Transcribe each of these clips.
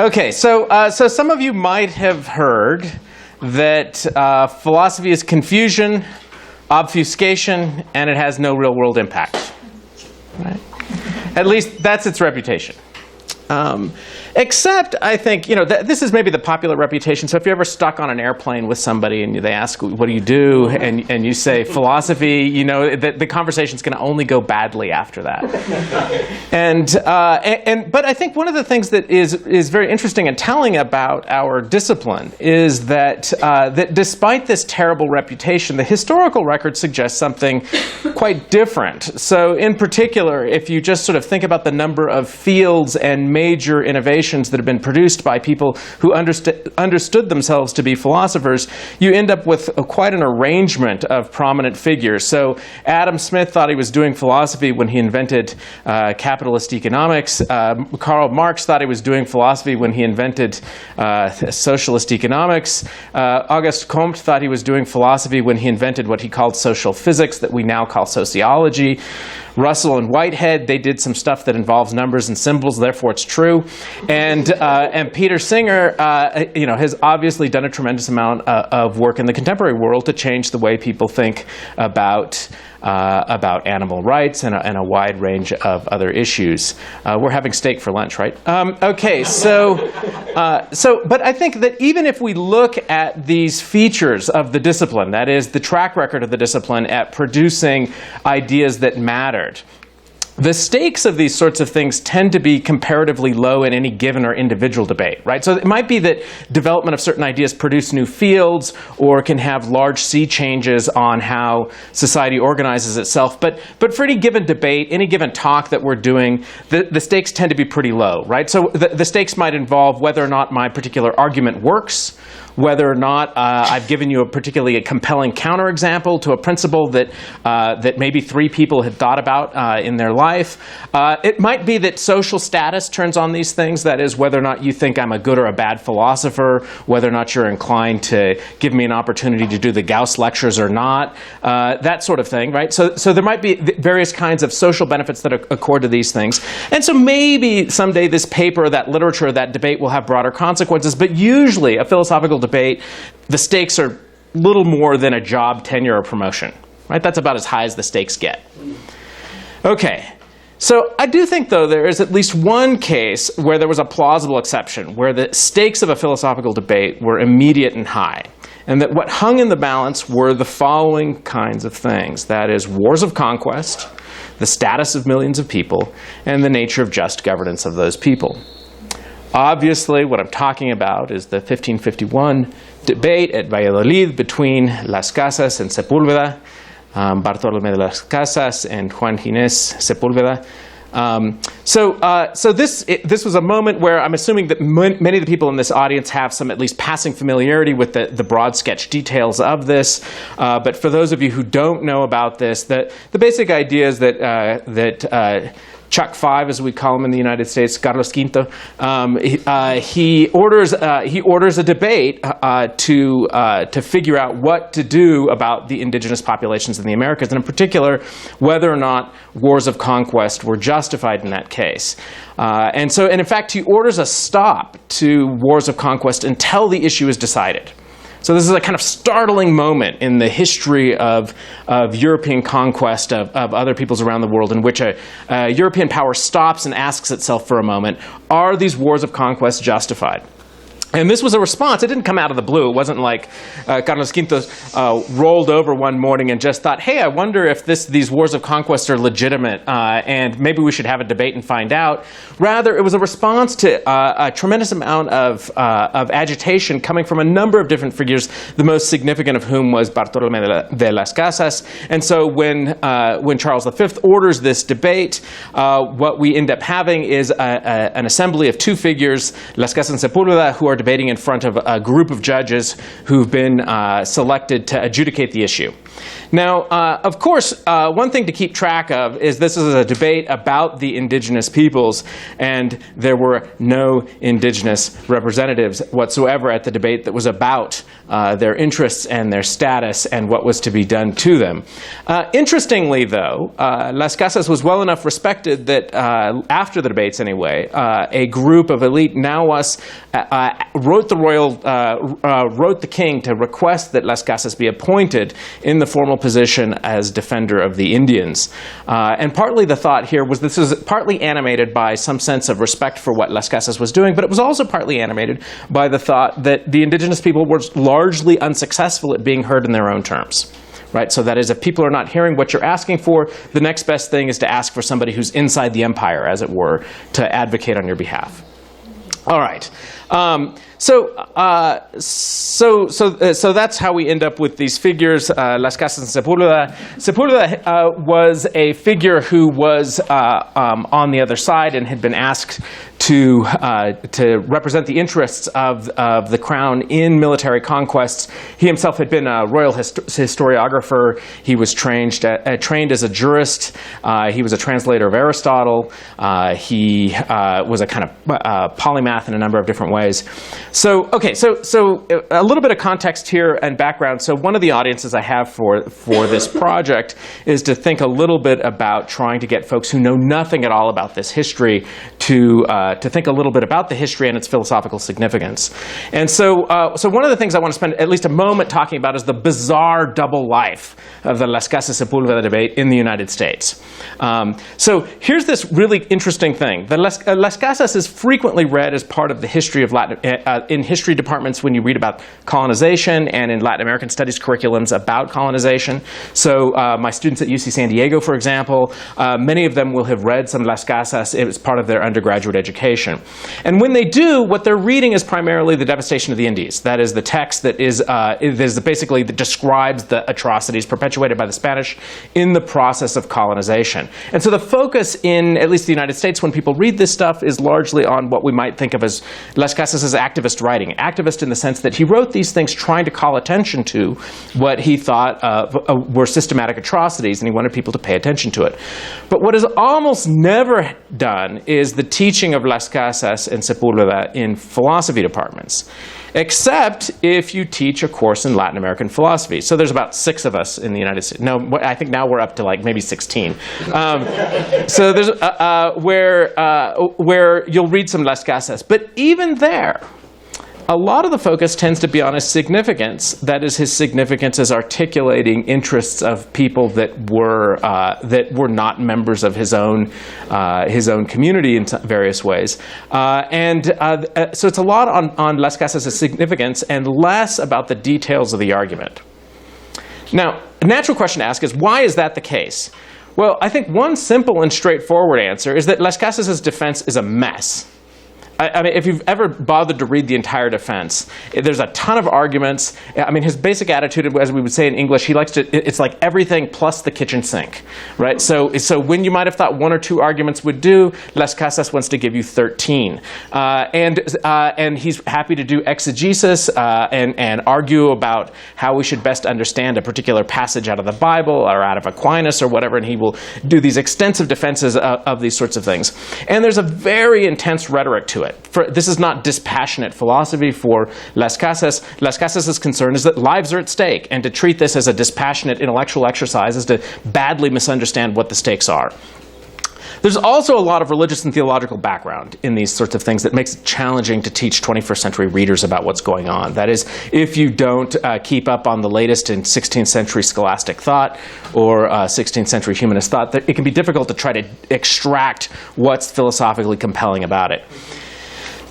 Okay, so some of you might have heard that philosophy is confusion, obfuscation, and it has no real-world impact. Right? At least that's its reputation. Except, I think, this is maybe the popular reputation. So if you're ever stuck on an airplane with somebody and they ask, what do you do? And you say, philosophy, the conversation's going to only go badly after that. But I think one of the things that is very interesting and telling about our discipline is that despite this terrible reputation, the historical record suggests something quite different. So in particular, if you just sort of think about the number of fields and major innovations that have been produced by people who understood themselves to be philosophers, you end up with quite an arrangement of prominent figures. So Adam Smith thought he was doing philosophy when he invented capitalist economics. Karl Marx thought he was doing philosophy when he invented socialist economics. Auguste Comte thought he was doing philosophy when he invented what he called social physics that we now call sociology. Russell and Whitehead, they did some stuff that involves numbers and symbols, therefore it's true. And Peter Singer, has obviously done a tremendous amount of work in the contemporary world to change the way people think about animal rights and a wide range of other issues. We're having steak for lunch, right? Okay, but I think that even if we look at these features of the discipline, that is the track record of the discipline at producing ideas that mattered, the stakes of these sorts of things tend to be comparatively low in any given or individual debate, right? So it might be that development of certain ideas produce new fields or can have large sea changes on how society organizes itself. But for any given debate, any given talk that we're doing, the stakes tend to be pretty low, right? So the stakes might involve whether or not my particular argument works, whether or not I've given you a particularly compelling counterexample to a principle that maybe 3 people had thought about in their life. It might be that social status turns on these things, that is, whether or not you think I'm a good or a bad philosopher, whether or not you're inclined to give me an opportunity to do the Gauss lectures or not, that sort of thing, right? So there might be various kinds of social benefits that accord to these things. And so maybe someday this paper, that literature, that debate will have broader consequences, but usually a philosophical debate, the stakes are little more than a job, tenure, or promotion, right? That's about as high as the stakes get. Okay, so I do think, though, there is at least one case where there was a plausible exception, where the stakes of a philosophical debate were immediate and high, and that what hung in the balance were the following kinds of things. That is, wars of conquest, the status of millions of people, and the nature of just governance of those people. Obviously, what I'm talking about is the 1551 debate at Valladolid between Las Casas and Sepúlveda, Bartolomé de las Casas and Juan Ginés Sepúlveda. So this was a moment where I'm assuming that many of the people in this audience have some at least passing familiarity with the broad sketch details of this. But for those of you who don't know about this, the basic idea is that Chuck 5, as we call him in the United States, Carlos V, he orders a debate to figure out what to do about the indigenous populations in the Americas, and in particular, whether or not wars of conquest were justified in that case. And in fact, he orders a stop to wars of conquest until the issue is decided. So this is a kind of startling moment in the history of European conquest of other peoples around the world, in which a European power stops and asks itself for a moment, are these wars of conquest justified? And this was a response. It didn't come out of the blue. It wasn't like Carlos V rolled over one morning and just thought, hey, I wonder if these wars of conquest are legitimate, and maybe we should have a debate and find out. Rather, it was a response to a tremendous amount of agitation coming from a number of different figures, the most significant of whom was Bartolomé de las Casas. And so when Charles V orders this debate, what we end up having is an assembly of 2 figures, Las Casas and Sepúlveda, who are debating in front of a group of judges who've been selected to adjudicate the issue. Now, of course, one thing to keep track of is this is a debate about the indigenous peoples, and there were no indigenous representatives whatsoever at the debate that was about their interests and their status and what was to be done to them. Interestingly, though, Las Casas was well enough respected that after the debates anyway, a group of elite Nahuas wrote the king to request that Las Casas be appointed in the formal position as defender of the Indians. And partly the thought here was this was partly animated by some sense of respect for what Las Casas was doing, but it was also partly animated by the thought that the indigenous people were largely unsuccessful at being heard in their own terms. Right? So that is, if people are not hearing what you're asking for, the next best thing is to ask for somebody who's inside the empire, as it were, to advocate on your behalf. All right. So that's how we end up with these figures, Las Casas and Sepúlveda. Sepúlveda was a figure who was on the other side and had been asked to represent the interests of the crown in military conquests. He himself had been a royal historiographer. He was trained as a jurist. He was a translator of Aristotle. He was a kind of polymath in a number of different ways. So a little bit of context here and background. So one of the audiences I have for this project is to think a little bit about trying to get folks who know nothing at all about this history to think a little bit about the history and its philosophical significance. And so one of the things I want to spend at least a moment talking about is the bizarre double life of the Las Casas Sepúlveda debate in the United States. So here's this really interesting thing. The Las Casas is frequently read as part of the history of Latin in history departments when you read about colonization and in Latin American studies curriculums about colonization. So my students at UC San Diego, for example, many of them will have read some Las Casas as part of their undergraduate education. And when they do, what they're reading is primarily the devastation of the Indies. That is the text that is basically that describes the atrocities perpetuated by the Spanish in the process of colonization. And so the focus in at least the United States when people read this stuff is largely on what we might think of as Las Casas' activist writing. Activist in the sense that he wrote these things trying to call attention to what he thought were systematic atrocities, and he wanted people to pay attention to it. But what is almost never done is the teaching of Las Casas and Sepúlveda in philosophy departments, except if you teach a course in Latin American philosophy. So there's about 6 of us in the United States. No, I think now we're up to like maybe 16. So there's where you'll read some Las Casas. But even there, a lot of the focus tends to be on his significance. That is, his significance as articulating interests of people that were not members of his own community in various ways. So it's a lot on Las Casas' significance and less about the details of the argument. Now, a natural question to ask is, why is that the case? Well, I think one simple and straightforward answer is that Las Casas' defense is a mess. I mean, if you've ever bothered to read the entire defense, there's a ton of arguments. I mean, his basic attitude, as we would say in English, he likes to, it's like everything plus the kitchen sink, right? So when you might have thought 1 or 2 arguments would do, Las Casas wants to give you 13. And he's happy to do exegesis and argue about how we should best understand a particular passage out of the Bible or out of Aquinas or whatever, and he will do these extensive defenses of these sorts of things. And there's a very intense rhetoric to it. This is not dispassionate philosophy for Las Casas. Las Casas' concern is that lives are at stake, and to treat this as a dispassionate intellectual exercise is to badly misunderstand what the stakes are. There's also a lot of religious and theological background in these sorts of things that makes it challenging to teach 21st century readers about what's going on. That is, if you don't keep up on the latest in 16th century scholastic thought or 16th century humanist thought, it can be difficult to try to extract what's philosophically compelling about it.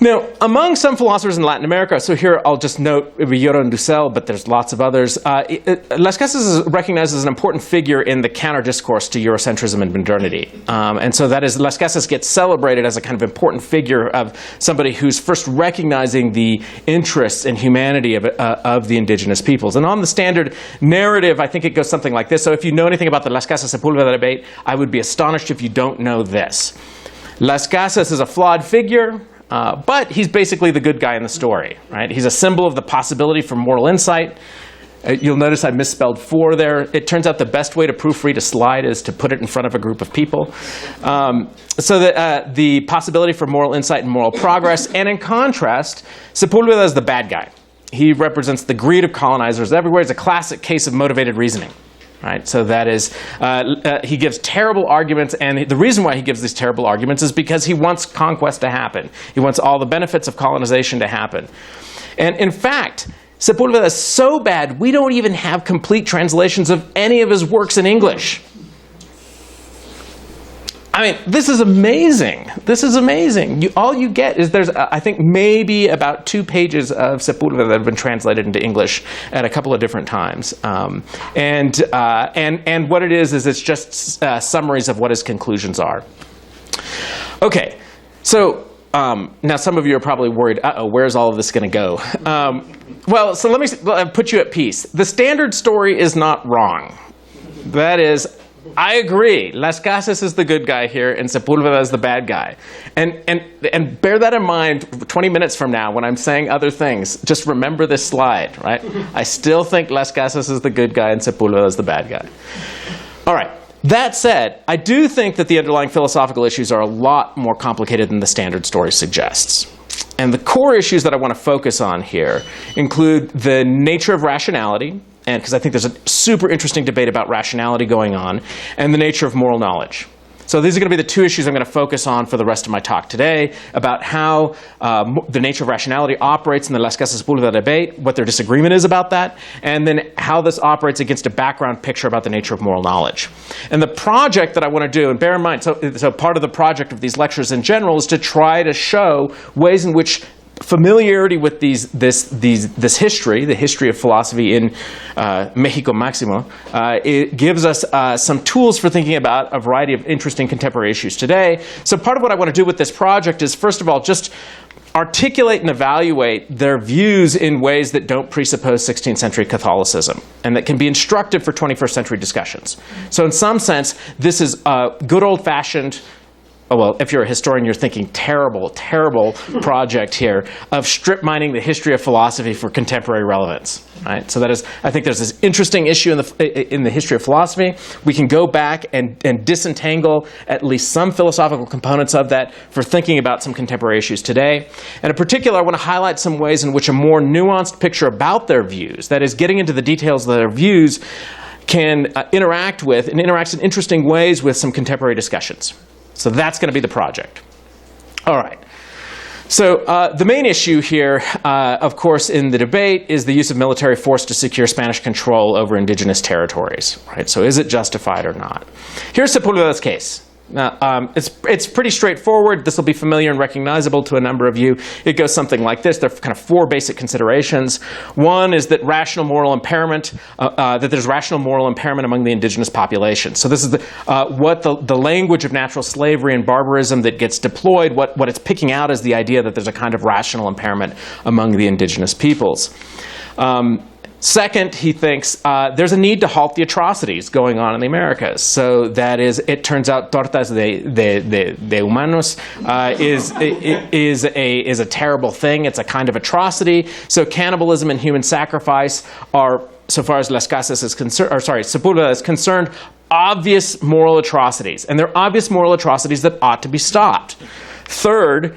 Now, among some philosophers in Latin America, so here I'll just note Villoro and Dussel, but there's lots of others, Las Casas is recognized as an important figure in the counter-discourse to Eurocentrism and modernity. And so that is, Las Casas gets celebrated as a kind of important figure of somebody who's first recognizing the interests and humanity of the indigenous peoples. And on the standard narrative, I think it goes something like this. So if you know anything about the Las Casas Sepúlveda debate, I would be astonished if you don't know this. Las Casas is a flawed figure. But he's basically the good guy in the story, right? He's a symbol of the possibility for moral insight. You'll notice I misspelled for there. It turns out the best way to proofread a slide is to put it in front of a group of people. So that the possibility for moral insight and moral progress. And in contrast, Sepúlveda is the bad guy. He represents the greed of colonizers everywhere. It's a classic case of motivated reasoning. Right? So that is, he gives terrible arguments, and the reason why he gives these terrible arguments is because he wants conquest to happen. He wants all the benefits of colonization to happen. And in fact, Sepúlveda is so bad, we don't even have complete translations of any of his works in English. I mean, this is amazing. This is amazing. All you get is there's, I think, maybe about 2 pages of Sepúlveda that have been translated into English at a couple of different times. And what it is it's just summaries of what his conclusions are. Okay, so now some of you are probably worried, uh-oh, where's all of this going to go? Well, so let me put you at peace. The standard story is not wrong. That is, I agree. Las Casas is the good guy here, and Sepúlveda is the bad guy. And bear that in mind 20 minutes from now when I'm saying other things. Just remember this slide, right? I still think Las Casas is the good guy and Sepúlveda is the bad guy. All right. That said, I do think that the underlying philosophical issues are a lot more complicated than the standard story suggests. And the core issues that I want to focus on here include the nature of rationality, and because I think there's a super interesting debate about rationality going on, and the nature of moral knowledge. So these are going to be the 2 issues I'm going to focus on for the rest of my talk today, about how the nature of rationality operates in the Las Casas Sepúlveda debate, what their disagreement is about that, and then how this operates against a background picture about the nature of moral knowledge. And the project that I want to do, and bear in mind, so part of the project of these lectures in general is to try to show ways in which familiarity with this history, the history of philosophy in Mexico Máximo, it gives us some tools for thinking about a variety of interesting contemporary issues today. So part of what I want to do with this project is, first of all, just articulate and evaluate their views in ways that don't presuppose 16th century Catholicism and that can be instructive for 21st century discussions. So in some sense, this is a good old-fashioned, well, if you're a historian, you're thinking terrible, terrible project here of strip mining the history of philosophy for contemporary relevance. Right? So that is, I think there's this interesting issue in the history of philosophy. We can go back and disentangle at least some philosophical components of that for thinking about some contemporary issues today. And in particular, I want to highlight some ways in which a more nuanced picture about their views, that is, getting into the details of their views, can interact with and interacts in interesting ways with some contemporary discussions. So that's going to be the project. All right. So the main issue here, of course, in the debate is the use of military force to secure Spanish control over indigenous territories. Right? So is it justified or not? Here's Sepúlveda's case. Now, it's pretty straightforward. This will be familiar and recognizable to a number of you. It goes something like this. There are kind of 4 basic considerations. One is that there's rational moral impairment among the indigenous population. So this is what the language of natural slavery and barbarism that gets deployed, what it's picking out is the idea that there's a kind of rational impairment among the indigenous peoples. Second, he thinks there's a need to halt the atrocities going on in the Americas. So that is, it turns out, tortas de humanos is a terrible thing. It's a kind of atrocity. So cannibalism and human sacrifice are, so far as Las Casas is concerned, or sorry, Sepúlveda is concerned, obvious moral atrocities. And they're obvious moral atrocities that ought to be stopped. Third,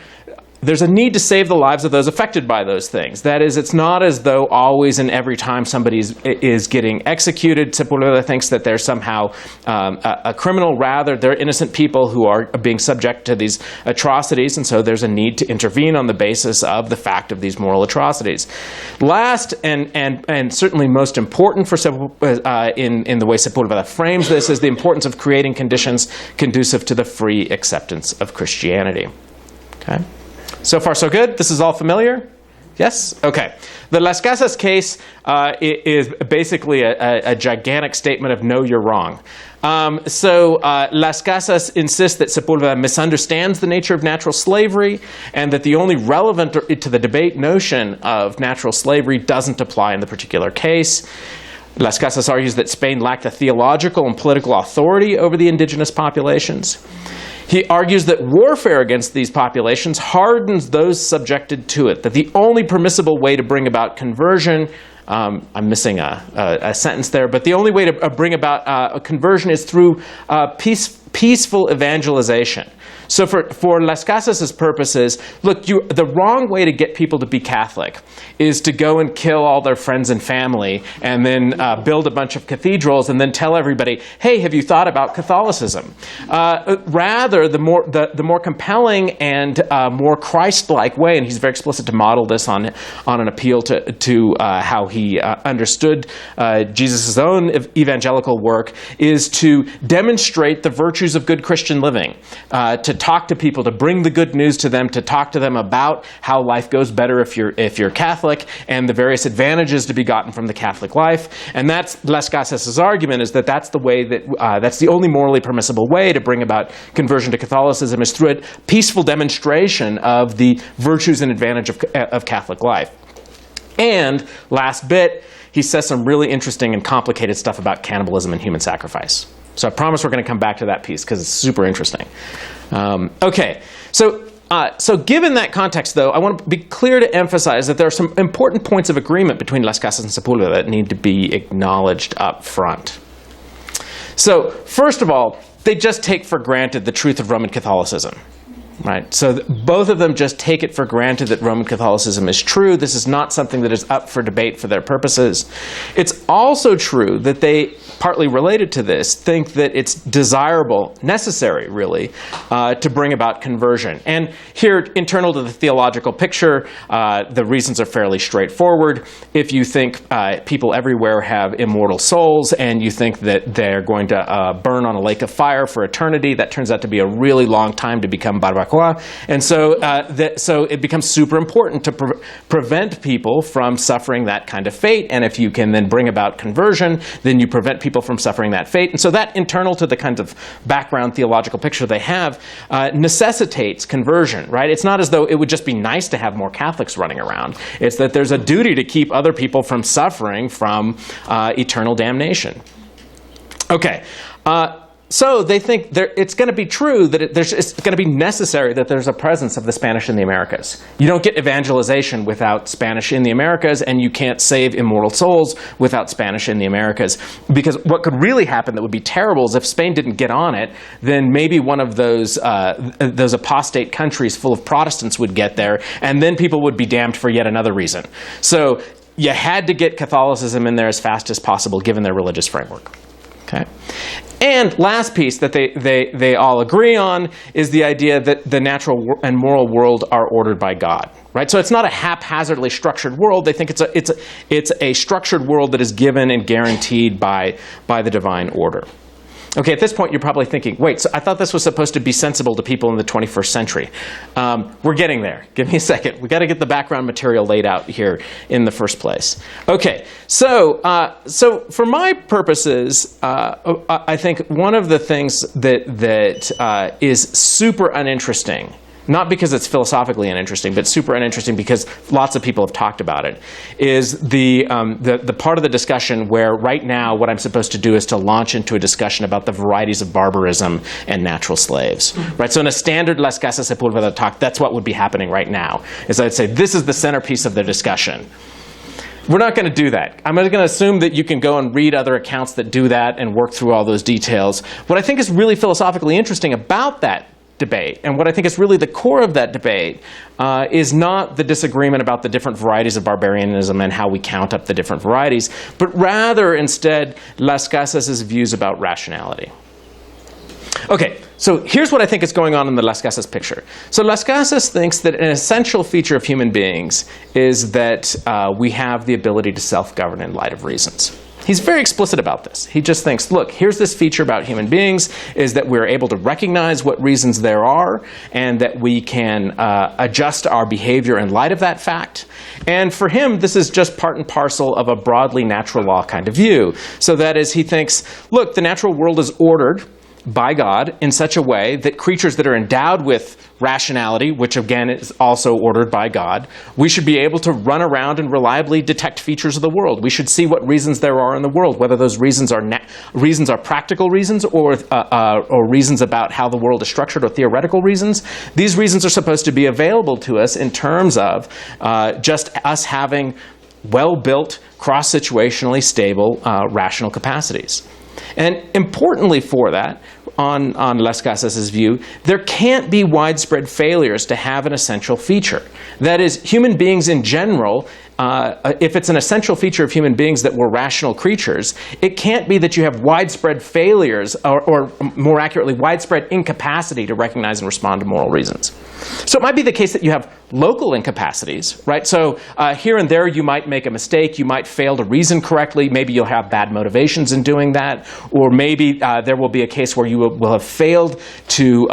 there's a need to save the lives of those affected by those things. That is, it's not as though always and every time somebody is getting executed, Sepúlveda thinks that they're somehow a criminal. Rather, they're innocent people who are being subject to these atrocities, and so there's a need to intervene on the basis of the fact of these moral atrocities. Last, and certainly most important for in the way Sepúlveda frames this, is the importance of creating conditions conducive to the free acceptance of Christianity. Okay? So far, so good? This is all familiar? Yes? Okay. The Las Casas case is basically a gigantic statement of no, you're wrong. Las Casas insists that Sepúlveda misunderstands the nature of natural slavery and that the only relevant to the debate notion of natural slavery doesn't apply in the particular case. Las Casas argues that Spain lacked the theological and political authority over the indigenous populations. He argues that warfare against these populations hardens those subjected to it, that the only permissible way to bring about conversion I'm missing a sentence there, but the only way to bring about a conversion is through peaceful evangelization. So for Las Casas' purposes, look, the wrong way to get people to be Catholic is to go and kill all their friends and family and then build a bunch of cathedrals and then tell everybody, hey, have you thought about Catholicism? Rather, the more compelling and more Christ-like way, and he's very explicit to model this on an appeal to how he understood Jesus' own evangelical work, is to demonstrate the virtues of good Christian living, to talk to people, to bring the good news to them, to talk to them about how life goes better if you're Catholic, and the various advantages to be gotten from the Catholic life. And that's Las Casas' argument, is that that's the way that's the only morally permissible way to bring about conversion to Catholicism, is through a peaceful demonstration of the virtues and advantage of Catholic life. And last bit, he says some really interesting and complicated stuff about cannibalism and human sacrifice. So I promise we're going to come back to that piece because it's super interesting. Okay, so given that context, though, I want to be clear to emphasize that there are some important points of agreement between Las Casas and Sepulveda that need to be acknowledged up front. So first of all, they just take for granted the truth of Roman Catholicism. Right? So both of them just take it for granted that Roman Catholicism is true. This is not something that is up for debate for their purposes. It's also true that they, partly related to this, think that it's desirable, necessary really, to bring about conversion. And here, internal to the theological picture, the reasons are fairly straightforward. If you think people everywhere have immortal souls and you think that they're going to burn on a lake of fire for eternity, that turns out to be a really long time to become barbacoa. And so, so it becomes super important to prevent people from suffering that kind of fate. And if you can then bring about conversion, then you prevent people from suffering that fate. And so that, internal to the kind of background theological picture they have, necessitates conversion, right? It's not as though it would just be nice to have more Catholics running around. It's that there's a duty to keep other people from suffering from eternal damnation. Okay. So they think it's going to be true that it's going to be necessary that there's a presence of the Spanish in the Americas. You don't get evangelization without Spanish in the Americas, and you can't save immortal souls without Spanish in the Americas. Because what could really happen that would be terrible is if Spain didn't get on it, then maybe one of those apostate countries full of Protestants would get there, and then people would be damned for yet another reason. So you had to get Catholicism in there as fast as possible, given their religious framework. Okay. And last piece that they all agree on is the idea that the natural and moral world are ordered by God, right? So it's not a haphazardly structured world. They think it's a structured world that is given and guaranteed by the divine order. Okay, at this point you're probably thinking, wait, so I thought this was supposed to be sensible to people in the 21st century. We're getting there. Give me a second. We've got to get the background material laid out here in the first place. Okay, so for my purposes, I think one of the things that is super uninteresting, not because it's philosophically uninteresting, but super uninteresting because lots of people have talked about it, is the part of the discussion where right now what I'm supposed to do is to launch into a discussion about the varieties of barbarism and natural slaves. Right? So in a standard Las Casas Sepulveda talk, that's what would be happening right now, is I'd say this is the centerpiece of the discussion. We're not going to do that. I'm going to assume that you can go and read other accounts that do that and work through all those details. What I think is really philosophically interesting about that debate, and what I think is really the core of that debate, is not the disagreement about the different varieties of barbarianism and how we count up the different varieties, but rather instead Las Casas' views about rationality. Okay, so here's what I think is going on in the Las Casas picture. So Las Casas thinks that an essential feature of human beings is that we have the ability to self-govern in light of reasons. He's very explicit about this. He just thinks, look, here's this feature about human beings, is that we're able to recognize what reasons there are, and that we can adjust our behavior in light of that fact. And for him, this is just part and parcel of a broadly natural law kind of view. So that is, he thinks, look, the natural world is ordered by God in such a way that creatures that are endowed with rationality, which again is also ordered by God, we should be able to run around and reliably detect features of the world. We should see what reasons there are in the world, whether those reasons are practical reasons or reasons about how the world is structured or theoretical reasons. These reasons are supposed to be available to us in terms of just us having well-built, cross-situationally stable rational capacities. And importantly for that, on Las Casas' view, there can't be widespread failures to have an essential feature. That is, human beings in general, if it's an essential feature of human beings that we're rational creatures, it can't be that you have widespread failures, or more accurately, widespread incapacity to recognize and respond to moral reasons. So it might be the case that you have local incapacities, right? So here and there you might make a mistake, you might fail to reason correctly, maybe you'll have bad motivations in doing that, or maybe there will be a case where you will have failed to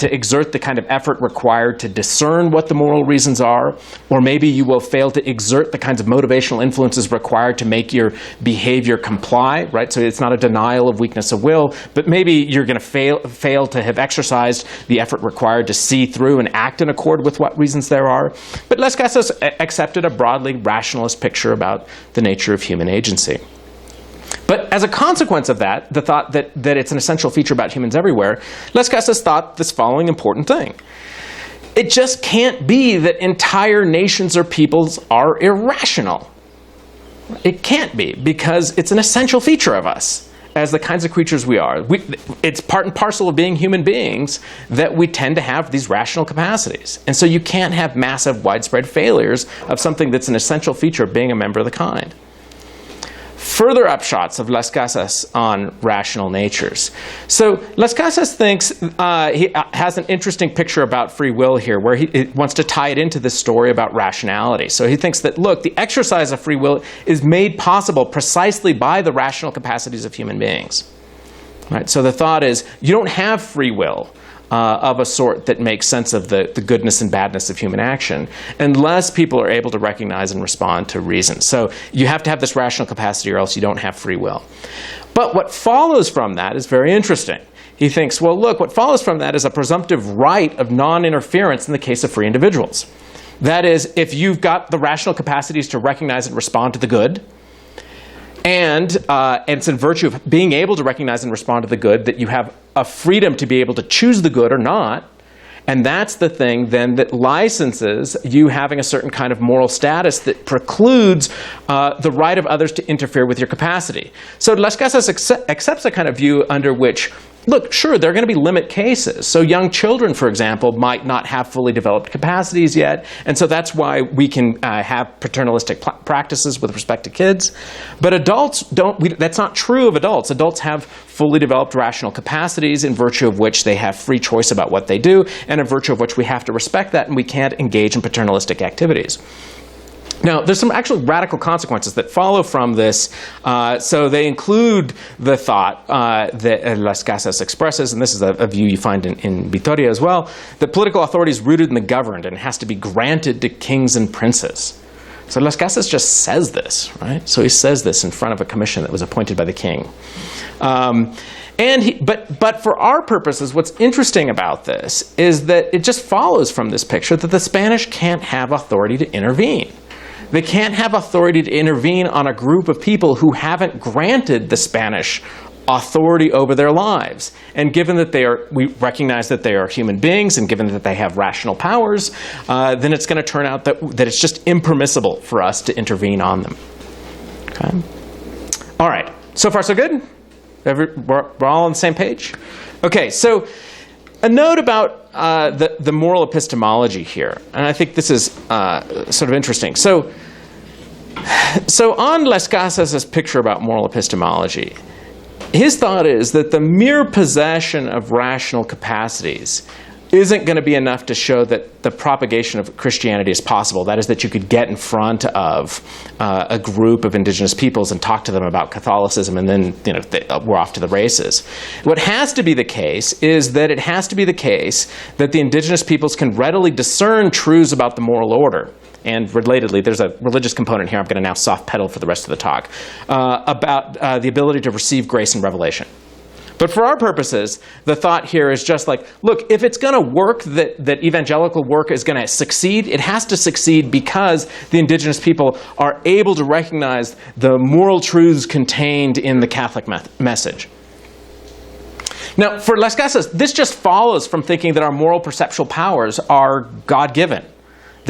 exert the kind of effort required to discern what the moral reasons are, or maybe you will fail to exert the kinds of motivational influences required to make your behavior comply, right? So it's not a denial of weakness of will, but maybe you're going to fail to have exercised the effort required to see through and act in accord with what reasons there are. But Las Casas accepted a broadly rationalist picture about the nature of human agency. But as a consequence of that, the thought that it's an essential feature about humans everywhere, Las Casas thought this following important thing. It just can't be that entire nations or peoples are irrational. It can't be, because it's an essential feature of us as the kinds of creatures we are. It's part and parcel of being human beings that we tend to have these rational capacities. And so you can't have massive, widespread failures of something that's an essential feature of being a member of the kind. Further upshots of Las Casas on rational natures. So Las Casas thinks he has an interesting picture about free will here, where he wants to tie it into this story about rationality. So he thinks that, look, the exercise of free will is made possible precisely by the rational capacities of human beings. Right? So the thought is, you don't have free will of a sort that makes sense of the goodness and badness of human action unless people are able to recognize and respond to reason. So you have to have this rational capacity or else you don't have free will. But what follows from that is very interesting. He thinks, well, look, what follows from that is a presumptive right of non-interference in the case of free individuals. That is, if you've got the rational capacities to recognize and respond to the good, and it's in virtue of being able to recognize and respond to the good that you have a freedom to be able to choose the good or not. And that's the thing then that licenses you having a certain kind of moral status that precludes the right of others to interfere with your capacity. So Las Casas accepts a kind of view under which, look, sure, there are going to be limit cases. So young children, for example, might not have fully developed capacities yet, and so that's why we can have paternalistic practices with respect to kids. But adults don't. That's not true of adults. Adults have fully developed rational capacities in virtue of which they have free choice about what they do, and in virtue of which we have to respect that, and we can't engage in paternalistic activities. Now, there's some actually radical consequences that follow from this. So they include the thought that Las Casas expresses, and this is a view you find in Vitoria as well, that political authority is rooted in the governed and has to be granted to kings and princes. So Las Casas just says this, right? So he says this in front of a commission that was appointed by the king. But for our purposes, what's interesting about this is that it just follows from this picture that the Spanish can't have authority to intervene. They can't have authority to intervene on a group of people who haven't granted the Spanish authority over their lives. And given that we recognize that they are human beings, and given that they have rational powers, then it's going to turn out that it's just impermissible for us to intervene on them. Okay? All right. So far, so good? We're all on the same page? Okay, so a note about the moral epistemology here, and I think this is sort of interesting. So on Las Casas' picture about moral epistemology, his thought is that the mere possession of rational capacities isn't going to be enough to show that the propagation of Christianity is possible. That is, that you could get in front of a group of indigenous peoples and talk to them about Catholicism, and then we're off to the races. What has to be the case is that it has to be the case that the indigenous peoples can readily discern truths about the moral order. And relatedly, there's a religious component here I'm going to now soft pedal for the rest of the talk, about the ability to receive grace and revelation. But for our purposes, the thought here is just like, look, if it's going to work, that evangelical work is going to succeed, it has to succeed because the indigenous people are able to recognize the moral truths contained in the Catholic message. Now, for Las Casas, this just follows from thinking that our moral perceptual powers are God-given.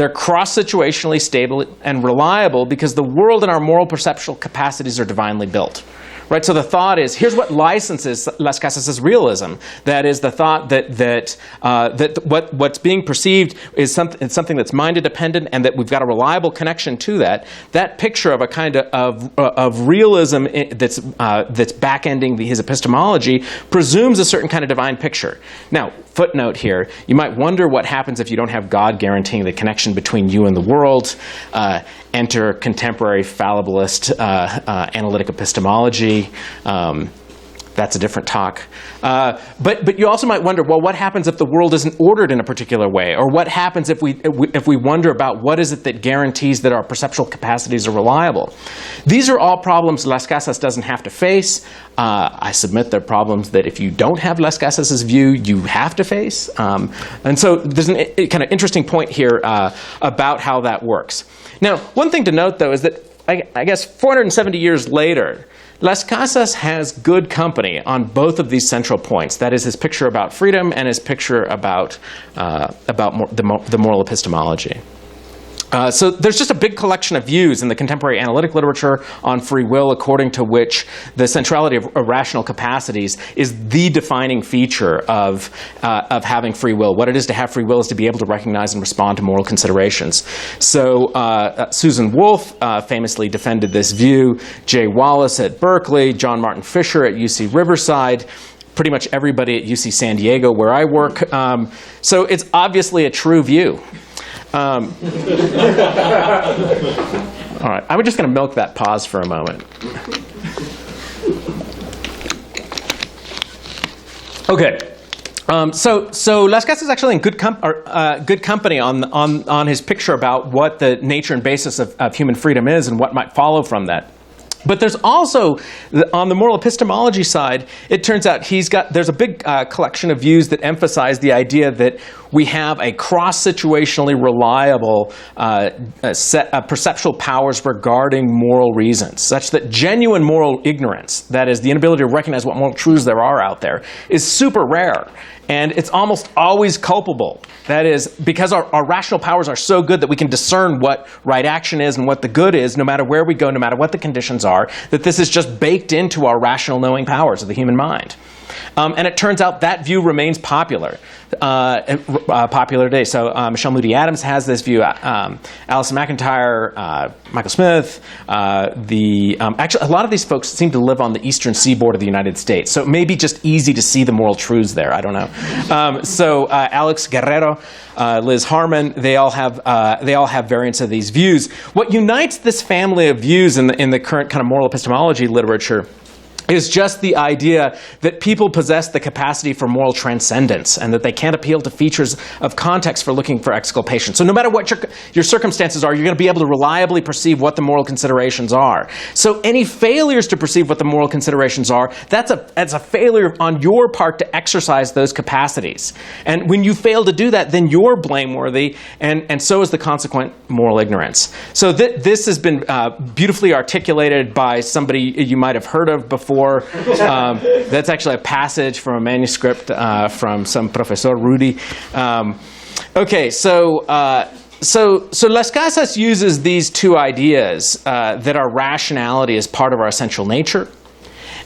They're cross-situationally stable and reliable because the world and our moral perceptual capacities are divinely built. Right, so the thought is, here's what licenses Las Casas' realism. That is the thought that what's being perceived is something that's mind-dependent, and that we've got a reliable connection to that. That picture of a kind of realism that's back-ending his epistemology presumes a certain kind of divine picture. Now, footnote here, you might wonder what happens if you don't have God guaranteeing the connection between you and the world. Enter contemporary fallibilist analytic epistemology. That's a different talk. But you also might wonder, well, what happens if the world isn't ordered in a particular way? Or what happens if we wonder about what is it that guarantees that our perceptual capacities are reliable? These are all problems Las Casas doesn't have to face. I submit they're problems that if you don't have Las Casas' view, you have to face. And so there's a kind of interesting point here about how that works. Now, one thing to note, though, is that I guess 470 years later, Las Casas has good company on both of these central points. That is his picture about freedom and his picture about the moral epistemology. So there's just a big collection of views in the contemporary analytic literature on free will, according to which the centrality of rational capacities is the defining feature of having free will. What it is to have free will is to be able to recognize and respond to moral considerations. So Susan Wolf famously defended this view. Jay Wallace at Berkeley, John Martin Fisher at UC Riverside, pretty much everybody at UC San Diego, where I work. So it's obviously a true view. All right, I'm just going to milk that pause for a moment. Okay, so Las Casas is actually in good company on his picture about what the nature and basis of human freedom is and what might follow from that. But there's also, on the moral epistemology side, it turns out there's a big collection of views that emphasize the idea that we have a cross-situationally reliable set of perceptual powers regarding moral reasons, such that genuine moral ignorance, that is, the inability to recognize what moral truths there are out there, is super rare. And it's almost always culpable. That is, because our rational powers are so good that we can discern what right action is and what the good is, no matter where we go, no matter what the conditions are, that this is just baked into our rational knowing powers of the human mind. And it turns out that view remains popular today. So Michelle Moody Adams has this view. Alison McIntyre, Michael Smith. Actually, a lot of these folks seem to live on the eastern seaboard of the United States. So it may be just easy to see the moral truths there. I don't know. So Alex Guerrero, Liz Harman, they all have variants of these views. What unites this family of views in the current kind of moral epistemology literature is just the idea that people possess the capacity for moral transcendence and that they can't appeal to features of context for looking for exculpation. So no matter what your circumstances are, you're going to be able to reliably perceive what the moral considerations are. So any failures to perceive what the moral considerations are, that's a failure on your part to exercise those capacities. And when you fail to do that, then you're blameworthy, and so is the consequent moral ignorance. So this has been beautifully articulated by somebody you might have heard of before. That's actually a passage from a manuscript from some Professor Rudy. Okay, so Las Casas uses these two ideas that our rationality is part of our essential nature,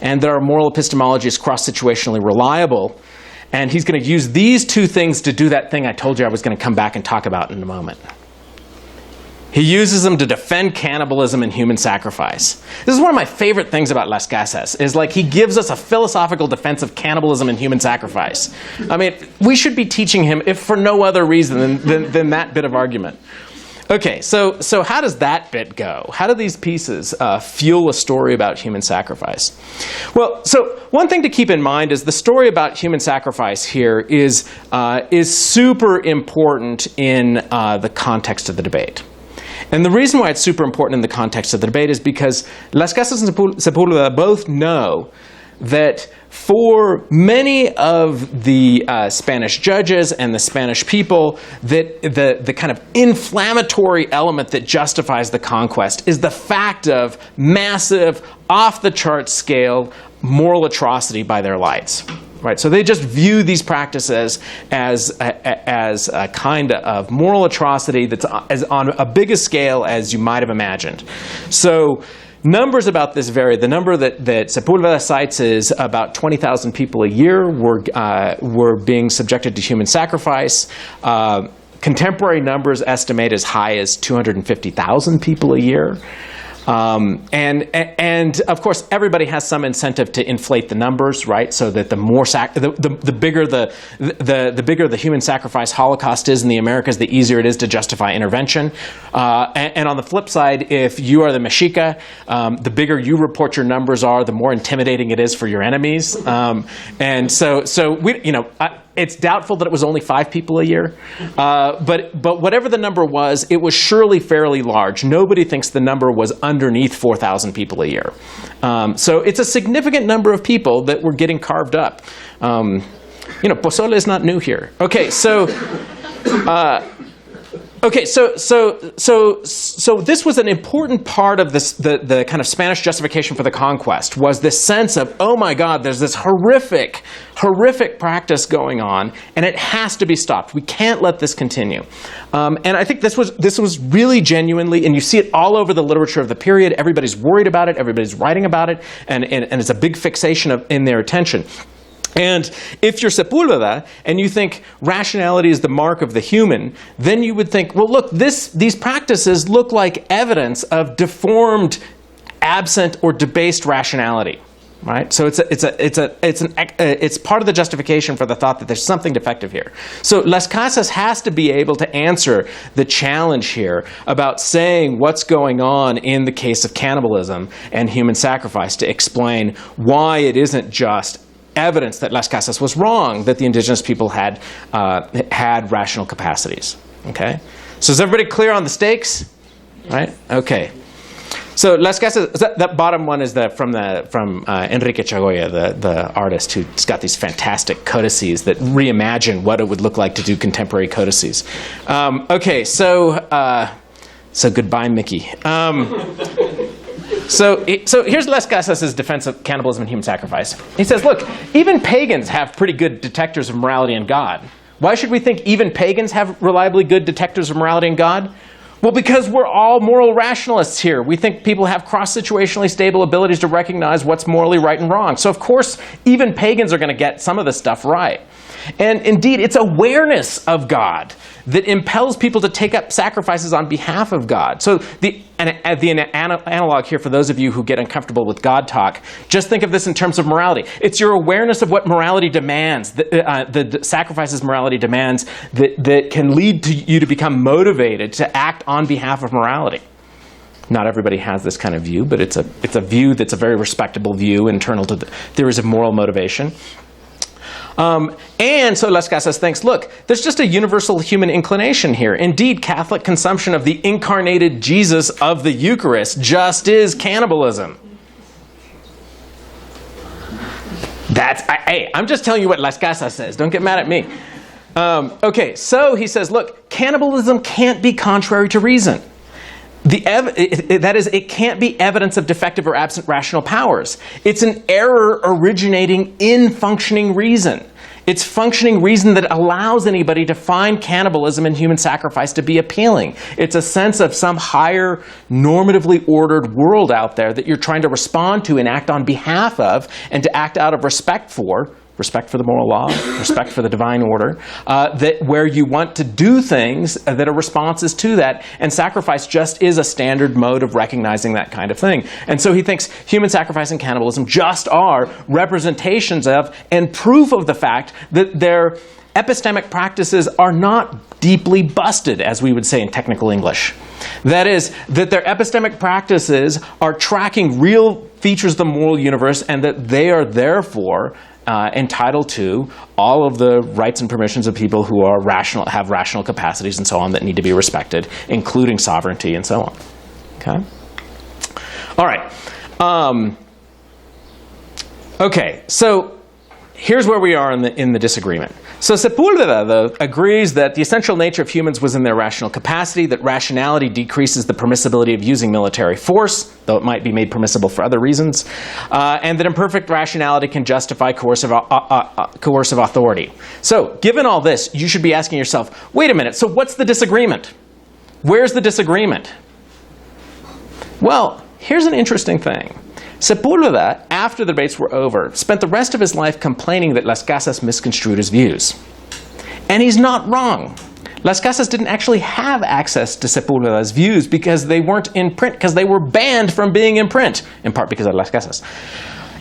and that our moral epistemology is cross-situationally reliable. And he's going to use these two things to do that thing I told you I was going to come back and talk about in a moment. He uses them to defend cannibalism and human sacrifice. This is one of my favorite things about Las Casas, is like he gives us a philosophical defense of cannibalism and human sacrifice. I mean, we should be teaching him, if for no other reason than that bit of argument. Okay, so how does that bit go? How do these pieces fuel a story about human sacrifice? Well, so one thing to keep in mind is the story about human sacrifice here is super important in the context of the debate. And the reason why it's super important in the context of the debate is because Las Casas and Sepúlveda both know that for many of the Spanish judges and the Spanish people, that the kind of inflammatory element that justifies the conquest is the fact of massive, off-the-chart scale moral atrocity by their lights. right? So they just view these practices as a kind of moral atrocity that's as on a big a scale as you might have imagined. So numbers about this vary. The number that Sepúlveda cites is about 20,000 people a year were being subjected to human sacrifice. Contemporary numbers estimate as high as 250,000 people a year. And of course, everybody has some incentive to inflate the numbers, right? So that the more the bigger the bigger the human sacrifice holocaust is in the Americas, the easier it is to justify intervention. And on the flip side, if you are the Mexica, the bigger you report your numbers are, the more intimidating it is for your enemies. And so we, it's doubtful that it was only 5 people a year, but whatever the number was, it was surely fairly large. Nobody thinks the number was underneath 4,000 people a year. So it's a significant number of people that were getting carved up. Pozole is not new here. Okay, so this was an important part of this, the kind of Spanish justification for the conquest, was this sense of, oh my God, there's this horrific practice going on, and it has to be stopped. We can't let this continue. And I think this was really genuinely, and you see it all over the literature of the period. Everybody's worried about it. Everybody's writing about it, and it's a big fixation in their attention. And if you're Sepúlveda and you think rationality is the mark of the human, then you would think, well, look, these practices look like evidence of deformed, absent, or debased rationality, right? So it's part of the justification for the thought that there's something defective here. So Las Casas has to be able to answer the challenge here about saying what's going on in the case of cannibalism and human sacrifice to explain why it isn't just evidence that Las Casas was wrong, that the indigenous people had rational capacities. Okay, so is everybody clear on the stakes? Right? Okay. So Las Casas, that bottom one is from Enrique Chagoya, the artist who's got these fantastic codices that reimagine what it would look like to do contemporary codices. Okay, so goodbye, Mickey. So here's Las Casas' defense of cannibalism and human sacrifice. He says, look, even pagans have pretty good detectors of morality and God. Why should we think even pagans have reliably good detectors of morality and God? Well, because we're all moral rationalists here. We think people have cross-situationally stable abilities to recognize what's morally right and wrong. So of course, even pagans are going to get some of this stuff right. And indeed, it's awareness of God that impels people to take up sacrifices on behalf of God. So the analog here for those of you who get uncomfortable with God talk, just think of this in terms of morality. It's your awareness of what morality demands, the sacrifices morality demands, that can lead to you to become motivated to act on behalf of morality. Not everybody has this kind of view, but it's a view that's a very respectable view internal to the theories of moral motivation. And so Las Casas thinks, look, there's just a universal human inclination here. Indeed, Catholic consumption of the incarnated Jesus of the Eucharist just is cannibalism. Hey, I'm just telling you what Las Casas says. Don't get mad at me. Okay, so he says, look, cannibalism can't be contrary to reason. That is, it can't be evidence of defective or absent rational powers. It's an error originating in functioning reason. It's functioning reason that allows anybody to find cannibalism and human sacrifice to be appealing. It's a sense of some higher, normatively ordered world out there that you're trying to respond to and act on behalf of, and to act out of respect for the moral law, respect for the divine order, that where you want to do things that are responses to that, and sacrifice just is a standard mode of recognizing that kind of thing. And so he thinks human sacrifice and cannibalism just are representations of and proof of the fact that their epistemic practices are not deeply busted, as we would say in technical English. That is, that their epistemic practices are tracking real features of the moral universe, and that they are therefore entitled to all of the rights and permissions of people who are rational, have rational capacities and so on, that need to be respected, including sovereignty and so on. Okay? All right. Okay, so here's where we are in the disagreement. So Sepúlveda, though, agrees that the essential nature of humans was in their rational capacity, that rationality decreases the permissibility of using military force, though it might be made permissible for other reasons, and that imperfect rationality can justify coercive authority. So, given all this, you should be asking yourself, wait a minute, so what's the disagreement? Where's the disagreement? Well, here's an interesting thing. Sepúlveda, after the debates were over, spent the rest of his life complaining that Las Casas misconstrued his views. And he's not wrong. Las Casas didn't actually have access to Sepúlveda's views because they weren't in print, because they were banned from being in print, in part because of Las Casas.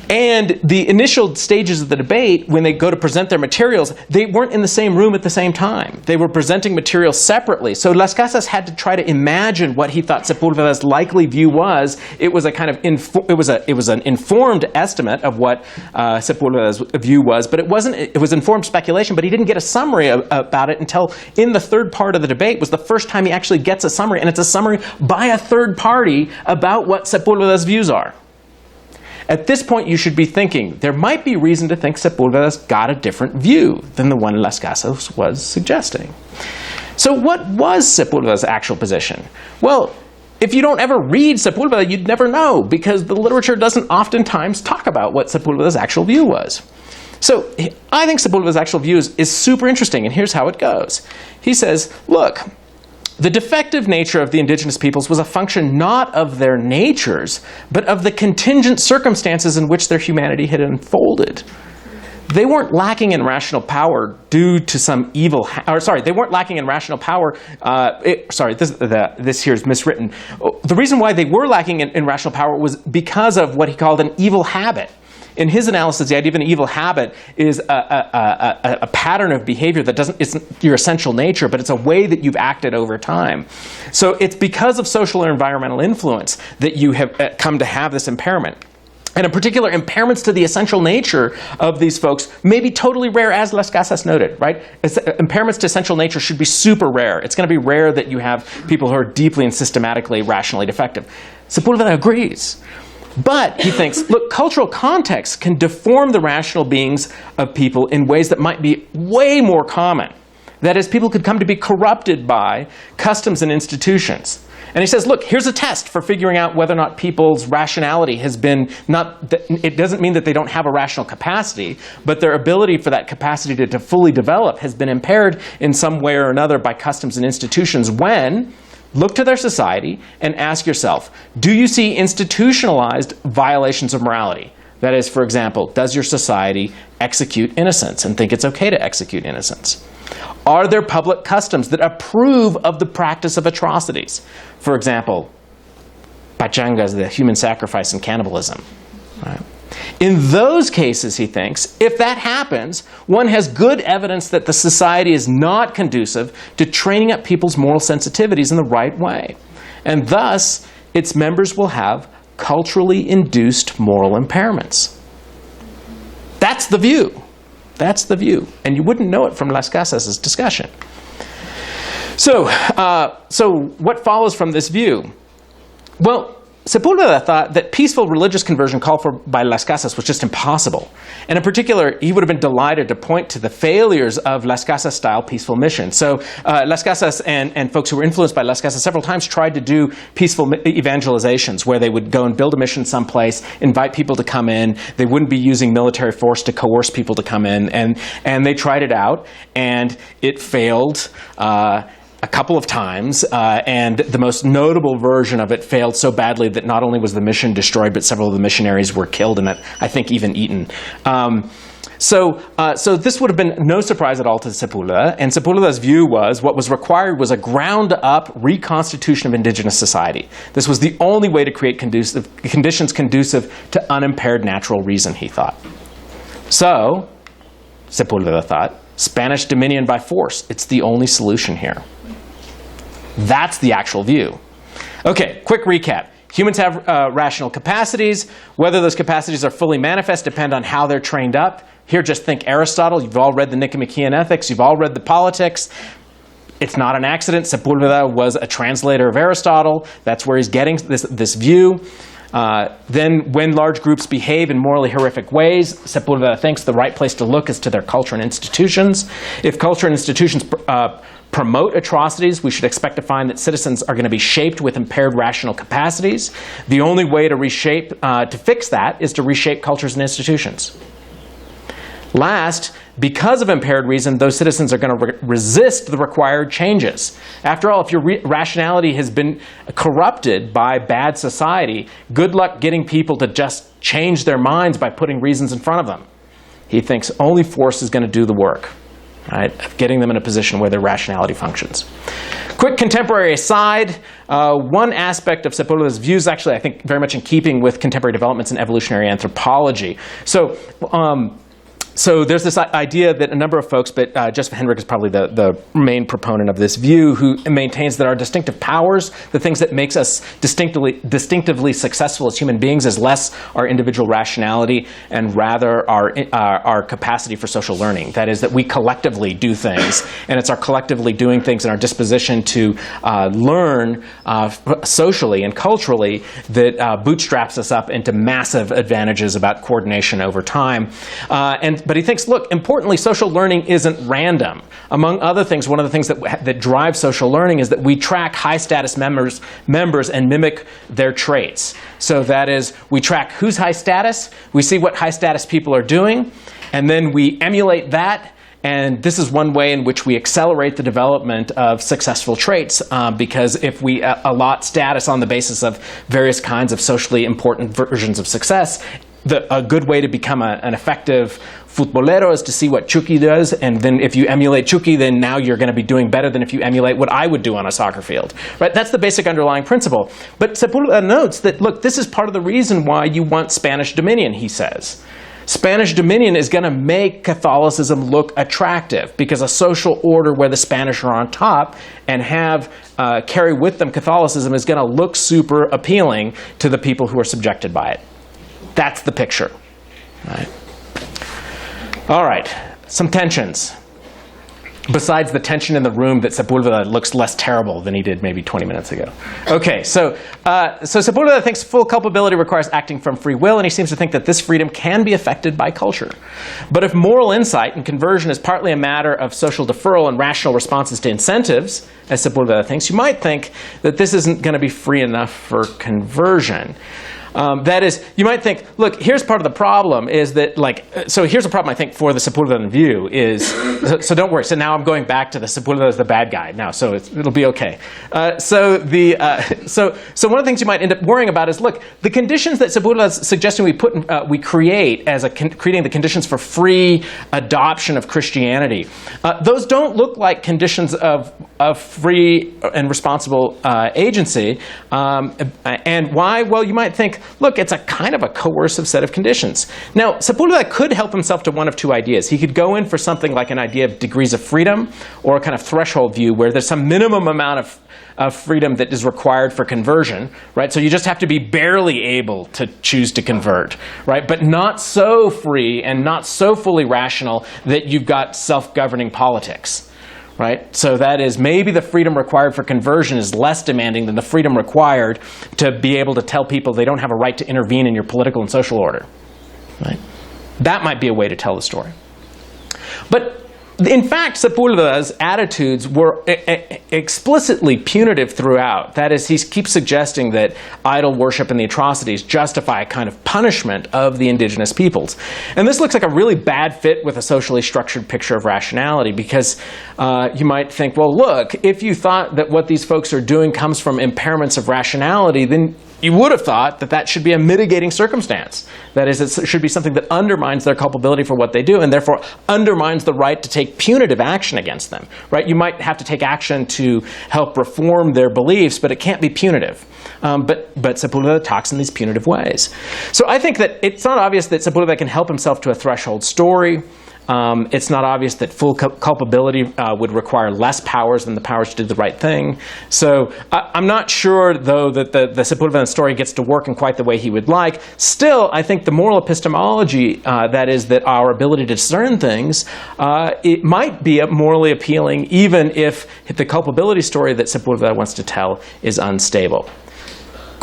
And the initial stages of the debate, when they go to present their materials, they weren't in the same room at the same time. They were presenting materials separately. So Las Casas had to try to imagine what he thought Sepúlveda's likely view was. It was a kind of it was an informed estimate of what Sepúlveda's view was, but it wasn't. It was informed speculation. But he didn't get a summary about it until in the third part of the debate was the first time he actually gets a summary, and it's a summary by a third party about what Sepúlveda's views are. At this point, you should be thinking, there might be reason to think Sepúlveda's got a different view than the one Las Casas was suggesting. So what was Sepúlveda's actual position? Well, if you don't ever read Sepúlveda, you'd never know, because the literature doesn't oftentimes talk about what Sepúlveda's actual view was. So I think Sepúlveda's actual view is super interesting, and here's how it goes. He says, look, the defective nature of the indigenous peoples was a function not of their natures, but of the contingent circumstances in which their humanity had unfolded. They weren't lacking in rational power due to some evil, they weren't lacking in rational power, this here is miswritten. The reason why they were lacking in rational power was because of what he called an evil habit. In his analysis, the idea of an evil habit is a pattern of behavior that isn't your essential nature, but it's a way that you've acted over time. So it's because of social or environmental influence that you have come to have this impairment. And in particular, impairments to the essential nature of these folks may be totally rare, as Las Casas noted, right? Impairments to essential nature should be super rare. It's going to be rare that you have people who are deeply and systematically rationally defective. Sepúlveda agrees. But, he thinks, look, cultural context can deform the rational beings of people in ways that might be way more common. That is, people could come to be corrupted by customs and institutions. And he says, look, here's a test for figuring out whether or not people's rationality has been it doesn't mean that they don't have a rational capacity, but their ability for that capacity to fully develop has been impaired in some way or another by customs and institutions when look to their society and ask yourself, do you see institutionalized violations of morality? That is, for example, does your society execute innocence and think it's okay to execute innocence? Are there public customs that approve of the practice of atrocities? For example, pachangas, the human sacrifice and cannibalism. Right? In those cases, he thinks, if that happens, one has good evidence that the society is not conducive to training up people's moral sensitivities in the right way. And thus, its members will have culturally induced moral impairments. That's the view. That's the view. And you wouldn't know it from Las Casas' discussion. So what follows from this view? Well, Sepúlveda thought that peaceful religious conversion called for by Las Casas was just impossible. And in particular, he would have been delighted to point to the failures of Las Casas-style peaceful missions. So Las Casas and folks who were influenced by Las Casas several times tried to do peaceful evangelizations where they would go and build a mission someplace, invite people to come in. They wouldn't be using military force to coerce people to come in. And they tried it out, and it failed a couple of times, and the most notable version of it failed so badly that not only was the mission destroyed, but several of the missionaries were killed and I think even eaten. So this would have been no surprise at all to Sepúlveda, and Sepúlveda's view was what was required was a ground-up reconstitution of indigenous society. This was the only way to create conditions conducive to unimpaired natural reason, he thought. So, Sepúlveda thought, Spanish dominion by force, it's the only solution here. That's the actual view. Okay, quick recap. Humans have rational capacities. Whether those capacities are fully manifest depend on how they're trained up. Here, just think Aristotle. You've all read the Nicomachean Ethics. You've all read the Politics. It's not an accident. Sepúlveda was a translator of Aristotle. That's where he's getting this view. Then when large groups behave in morally horrific ways, Sepúlveda thinks the right place to look is to their culture and institutions. If culture and institutions promote atrocities, we should expect to find that citizens are going to be shaped with impaired rational capacities. The only way to to fix that is to reshape cultures and institutions. Last, because of impaired reason, those citizens are going to resist the required changes. After all, if your rationality has been corrupted by bad society, good luck getting people to just change their minds by putting reasons in front of them. He thinks only force is going to do the work, right, of getting them in a position where their rationality functions. Quick contemporary aside, one aspect of Sepúlveda's views, actually I think very much in keeping with contemporary developments in evolutionary anthropology. So there's this idea that a number of folks, but Joseph Henrich is probably the main proponent of this view, who maintains that our distinctive powers, the things that makes us distinctively successful as human beings, is less our individual rationality and rather our capacity for social learning. That is, that we collectively do things, and it's our collectively doing things and our disposition to learn socially and culturally that bootstraps us up into massive advantages about coordination over time. But he thinks, look, importantly, social learning isn't random. Among other things, one of the things that drives social learning is that we track high-status members and mimic their traits. So that is, we track who's high status, we see what high-status people are doing, and then we emulate that. And this is one way in which we accelerate the development of successful traits, because if we allot status on the basis of various kinds of socially important versions of success, a good way to become an effective futbolero is to see what Chucky does, and then if you emulate Chucky, then now you're going to be doing better than if you emulate what I would do on a soccer field. Right? That's the basic underlying principle. But Sepúlveda notes that, look, this is part of the reason why you want Spanish dominion, he says. Spanish dominion is going to make Catholicism look attractive, because a social order where the Spanish are on top and carry with them Catholicism is going to look super appealing to the people who are subjected by it. That's the picture. Right? All right, some tensions. Besides the tension in the room that Sepúlveda looks less terrible than he did maybe 20 minutes ago. Okay, so Sepúlveda thinks full culpability requires acting from free will, and he seems to think that this freedom can be affected by culture. But if moral insight and conversion is partly a matter of social deferral and rational responses to incentives, as Sepúlveda thinks, you might think that this isn't going to be free enough for conversion. That is, you might think, look, here's part of the problem is that, so here's a problem I think for the Sepúlvedan view is, so don't worry, so now I'm going back to the Sepúlveda as the bad guy now, so it'll be okay. So one of the things you might end up worrying about is, look, the conditions that Sepúlveda is suggesting we create as creating the conditions for free adoption of Christianity, those don't look like conditions of free and responsible agency. And why? Well, you might think, look, it's a kind of a coercive set of conditions. Now, Sepúlveda could help himself to one of two ideas. He could go in for something like an idea of degrees of freedom, or a kind of threshold view where there's some minimum amount of freedom that is required for conversion, right? So you just have to be barely able to choose to convert, right? But not so free and not so fully rational that you've got self-governing politics. Right? So that is, maybe the freedom required for conversion is less demanding than the freedom required to be able to tell people they don't have a right to intervene in your political and social order. Right? That might be a way to tell the story. But in fact, Sepúlveda's attitudes were explicitly punitive throughout. That is, he keeps suggesting that idol worship and the atrocities justify a kind of punishment of the indigenous peoples. And this looks like a really bad fit with a socially structured picture of rationality, because you might think, well, look, if you thought that what these folks are doing comes from impairments of rationality, then you would have thought that that should be a mitigating circumstance. That is, it should be something that undermines their culpability for what they do, and therefore undermines the right to take punitive action against them. Right? You might have to take action to help reform their beliefs, but it can't be punitive. But Sepúlveda talks in these punitive ways. So I think that it's not obvious that Sepúlveda can help himself to a threshold story. It's not obvious that full culpability would require less powers than the powers to do the right thing. So I'm not sure, though, that the Sepúlvedan story gets to work in quite the way he would like. Still, I think the moral epistemology, that is, that our ability to discern things, it might be morally appealing, even if the culpability story that Sepúlveda wants to tell is unstable.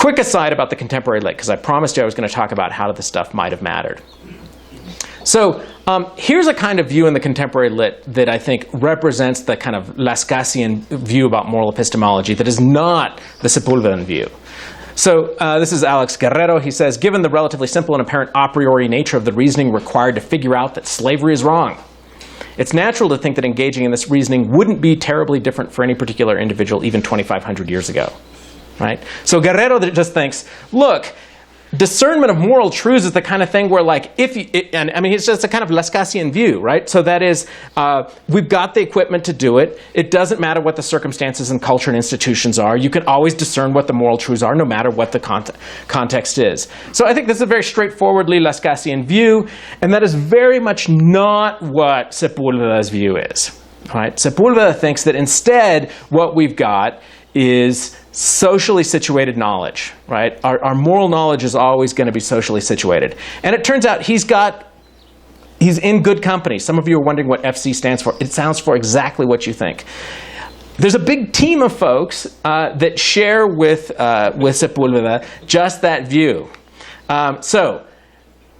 Quick aside about the contemporary lit, because I promised you I was going to talk about how this stuff might have mattered. So here's a kind of view in the contemporary lit that I think represents the kind of Lascassian view about moral epistemology that is not the Sepulvedan view. So this is Alex Guerrero. He says, given the relatively simple and apparent a priori nature of the reasoning required to figure out that slavery is wrong, it's natural to think that engaging in this reasoning wouldn't be terribly different for any particular individual even 2,500 years ago. Right? So Guerrero just thinks, look, discernment of moral truths is the kind of thing where, like, and I mean, it's just a kind of Lascassian view, right? So that is, we've got the equipment to do it. It doesn't matter what the circumstances and culture and institutions are. You can always discern what the moral truths are, no matter what the context is. So I think this is a very straightforwardly Lascassian view, and that is very much not what Sepulveda's view is. Right? Sepulveda thinks that instead, what we've got is socially situated knowledge, right? Our moral knowledge is always going to be socially situated. And it turns out he's in good company. Some of you are wondering what FC stands for. It sounds for exactly what you think. There's a big team of folks that share with Sepulveda just that view. So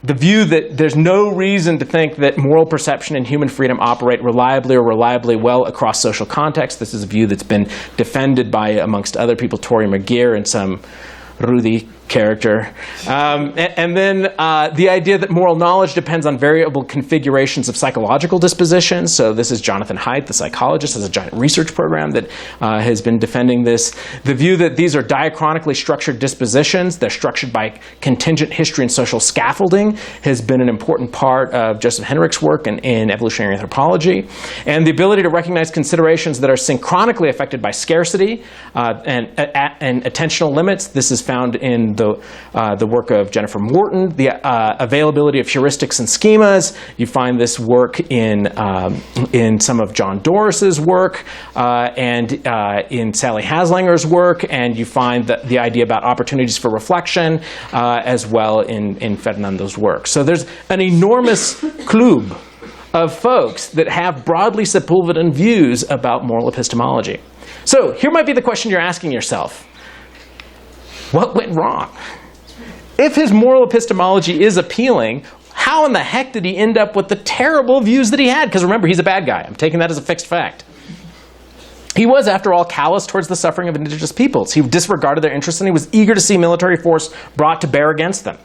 the view that there's no reason to think that moral perception and human freedom operate reliably or reliably well across social contexts. This is a view that's been defended by, amongst other people, Tori McGeer and some Rudy character. And then the idea that moral knowledge depends on variable configurations of psychological dispositions. So this is Jonathan Haidt, the psychologist, has a giant research program that has been defending this. The view that these are diachronically structured dispositions, they're structured by contingent history and social scaffolding, has been an important part of Joseph Henrich's work in evolutionary anthropology. And the ability to recognize considerations that are synchronically affected by scarcity and attentional limits. This is found in the work of Jennifer Morton, the availability of heuristics and schemas. You find this work in some of John Doris's work and in Sally Haslanger's work, and you find the idea about opportunities for reflection as well in Fernando's work. So there's an enormous club of folks that have broadly Sepulvedan views about moral epistemology. So here might be the question you're asking yourself. What went wrong? If his moral epistemology is appealing, how in the heck did he end up with the terrible views that he had? Because remember, he's a bad guy. I'm taking that as a fixed fact. He was, after all, callous towards the suffering of indigenous peoples. He disregarded their interests, and he was eager to see military force brought to bear against them.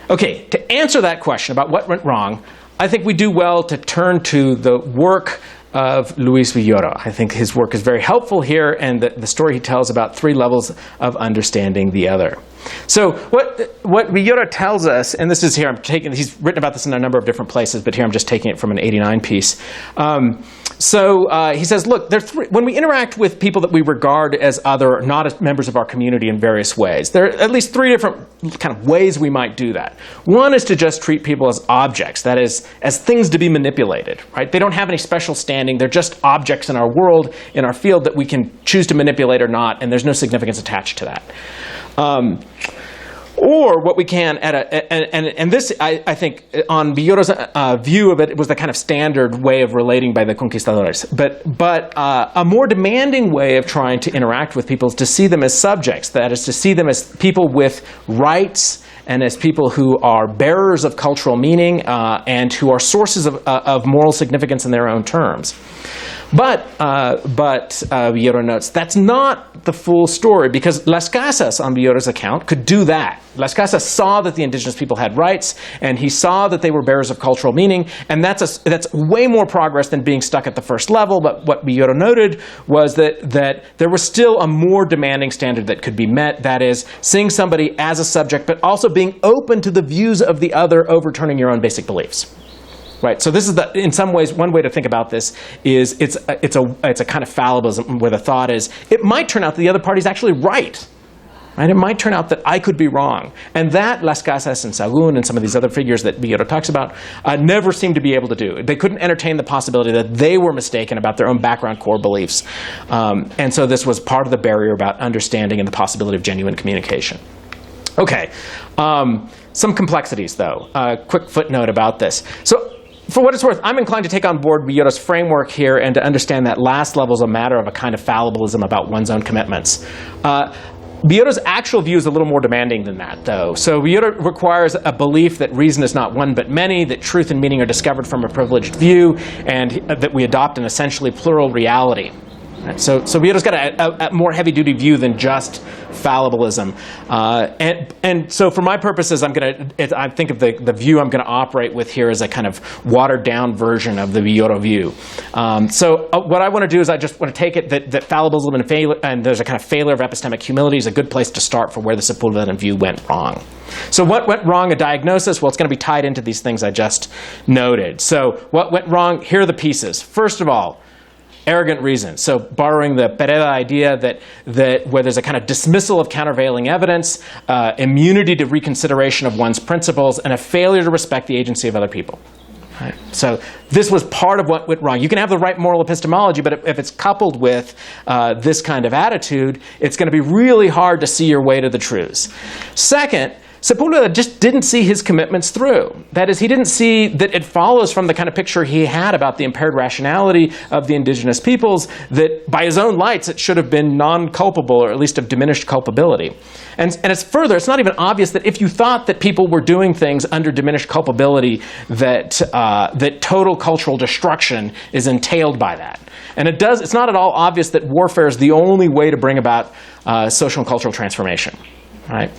Okay, to answer that question about what went wrong, I think we do well to turn to the work of Luis Villoro. I think his work is very helpful here, and the story he tells about 3 levels of understanding the other. So what Villoro tells us, and this is here, he's written about this in a number of different places, but here I'm just taking it from an 89 piece. He says, look, when we interact with people that we regard as other, not as members of our community in various ways, there are at least 3 different kind of ways we might do that. One is to just treat people as objects, that is, as things to be manipulated, right? They don't have any special standing. They're just objects in our world, in our field, that we can choose to manipulate or not, and there's no significance attached to that. Or what we can, and this, I think, on Villoro's view of it, was the kind of standard way of relating by the conquistadores. But a more demanding way of trying to interact with people is to see them as subjects. That is, to see them as people with rights and as people who are bearers of cultural meaning and who are sources of moral significance in their own terms. But Villoro notes that's not the full story, because Las Casas, on Villoro's account, could do that. Las Casas saw that the indigenous people had rights, and he saw that they were bearers of cultural meaning, and that's way more progress than being stuck at the first level. But what Villoro noted was that there was still a more demanding standard that could be met, that is, seeing somebody as a subject, but also being open to the views of the other, overturning your own basic beliefs. Right. So this is in some ways, one way to think about this is it's a kind of fallibilism where the thought is it might turn out that the other party's actually right. Right? It might turn out that I could be wrong. And that Las Casas and Sahagún and some of these other figures that Villoro talks about never seemed to be able to do. They couldn't entertain the possibility that they were mistaken about their own background core beliefs. And so this was part of the barrier about understanding and the possibility of genuine communication. Okay. Some complexities, though. Quick footnote about this. So, for what it's worth, I'm inclined to take on board Villoro's framework here and to understand that last level is a matter of a kind of fallibilism about one's own commitments. Biotto's actual view is a little more demanding than that, though. So Biotto requires a belief that reason is not one but many, that truth and meaning are discovered from a privileged view, and that we adopt an essentially plural reality. Right? So Biotto's got a more heavy-duty view than just fallibilism. And so for my purposes, I think of the view I'm going to operate with here as a kind of watered-down version of the Biotto view. So what I want to do is I just want to take it that fallibilism and there's a kind of failure of epistemic humility is a good place to start for where the Sepulveda view went wrong. So what went wrong? A diagnosis? Well, it's going to be tied into these things I just noted. So what went wrong? Here are the pieces. First of all, arrogant reason. So borrowing the Pereda idea that where there's a kind of dismissal of countervailing evidence, immunity to reconsideration of one's principles, and a failure to respect the agency of other people. Right? So this was part of what went wrong. You can have the right moral epistemology, but if it's coupled with this kind of attitude, it's going to be really hard to see your way to the truths. Second, Sepulveda just didn't see his commitments through. That is, he didn't see that it follows from the kind of picture he had about the impaired rationality of the indigenous peoples that by his own lights it should have been non-culpable, or at least of diminished culpability. And it's further, it's not even obvious that if you thought that people were doing things under diminished culpability, that total cultural destruction is entailed by that. And it's not at all obvious that warfare is the only way to bring about social and cultural transformation. Right?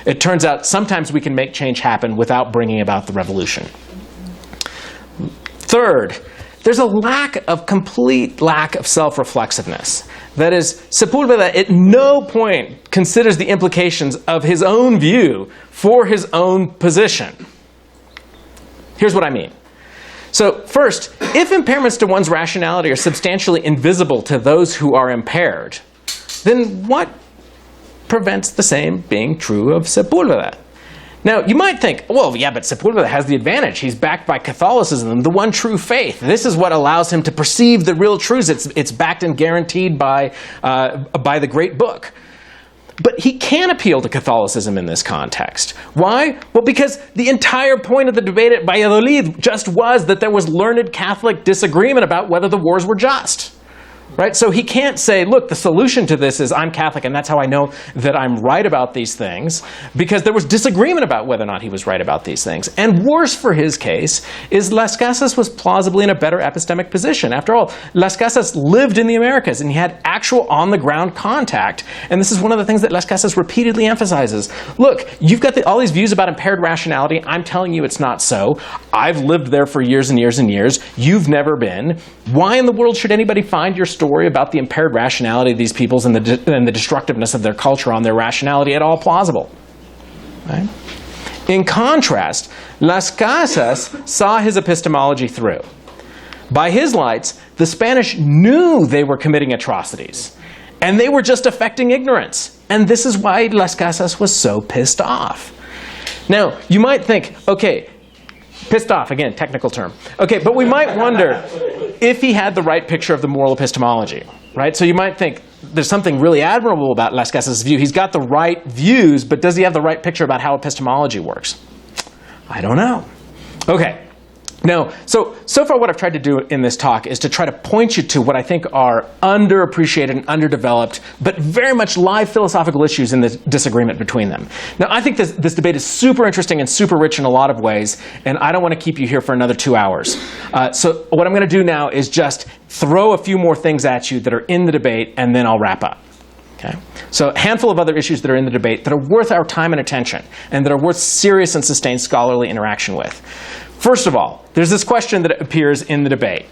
It turns out sometimes we can make change happen without bringing about the revolution. Third, there's a complete lack of self-reflexiveness. That is, Sepulveda at no point considers the implications of his own view for his own position. Here's what I mean. So first, if impairments to one's rationality are substantially invisible to those who are impaired, then what prevents the same being true of Sepulveda? Now, you might think, well, yeah, but Sepulveda has the advantage. He's backed by Catholicism, the one true faith. This is what allows him to perceive the real truths. It's backed and guaranteed by the great book. But he can appeal to Catholicism in this context. Why? Well, because the entire point of the debate at Valladolid just was that there was learned Catholic disagreement about whether the wars were just. Right? So he can't say, look, the solution to this is I'm Catholic and that's how I know that I'm right about these things, because there was disagreement about whether or not he was right about these things. And worse for his case is Las Casas was plausibly in a better epistemic position. After all, Las Casas lived in the Americas and he had actual on-the-ground contact. And this is one of the things that Las Casas repeatedly emphasizes. Look, you've got all these views about impaired rationality. I'm telling you it's not so. I've lived there for years and years and years. You've never been. Why in the world should anybody find your story about the impaired rationality of these peoples and the destructiveness of their culture on their rationality at all plausible? Right? In contrast, Las Casas saw his epistemology through. By his lights, the Spanish knew they were committing atrocities, and they were just affecting ignorance. And this is why Las Casas was so pissed off. Now, you might think, okay, pissed off, again, technical term. Okay, but we might wonder if he had the right picture of the moral epistemology, right? So you might think there's something really admirable about Las Casas' view. He's got the right views, but does he have the right picture about how epistemology works? I don't know. Okay. Now, so far what I've tried to do in this talk is to try to point you to what I think are underappreciated and underdeveloped, but very much live philosophical issues in the disagreement between them. Now, I think this debate is super interesting and super rich in a lot of ways, and I don't want to keep you here for another 2 hours. So what I'm going to do now is just throw a few more things at you that are in the debate, and then I'll wrap up. Okay? So a handful of other issues that are in the debate that are worth our time and attention, and that are worth serious and sustained scholarly interaction with. First of all, there's this question that appears in the debate.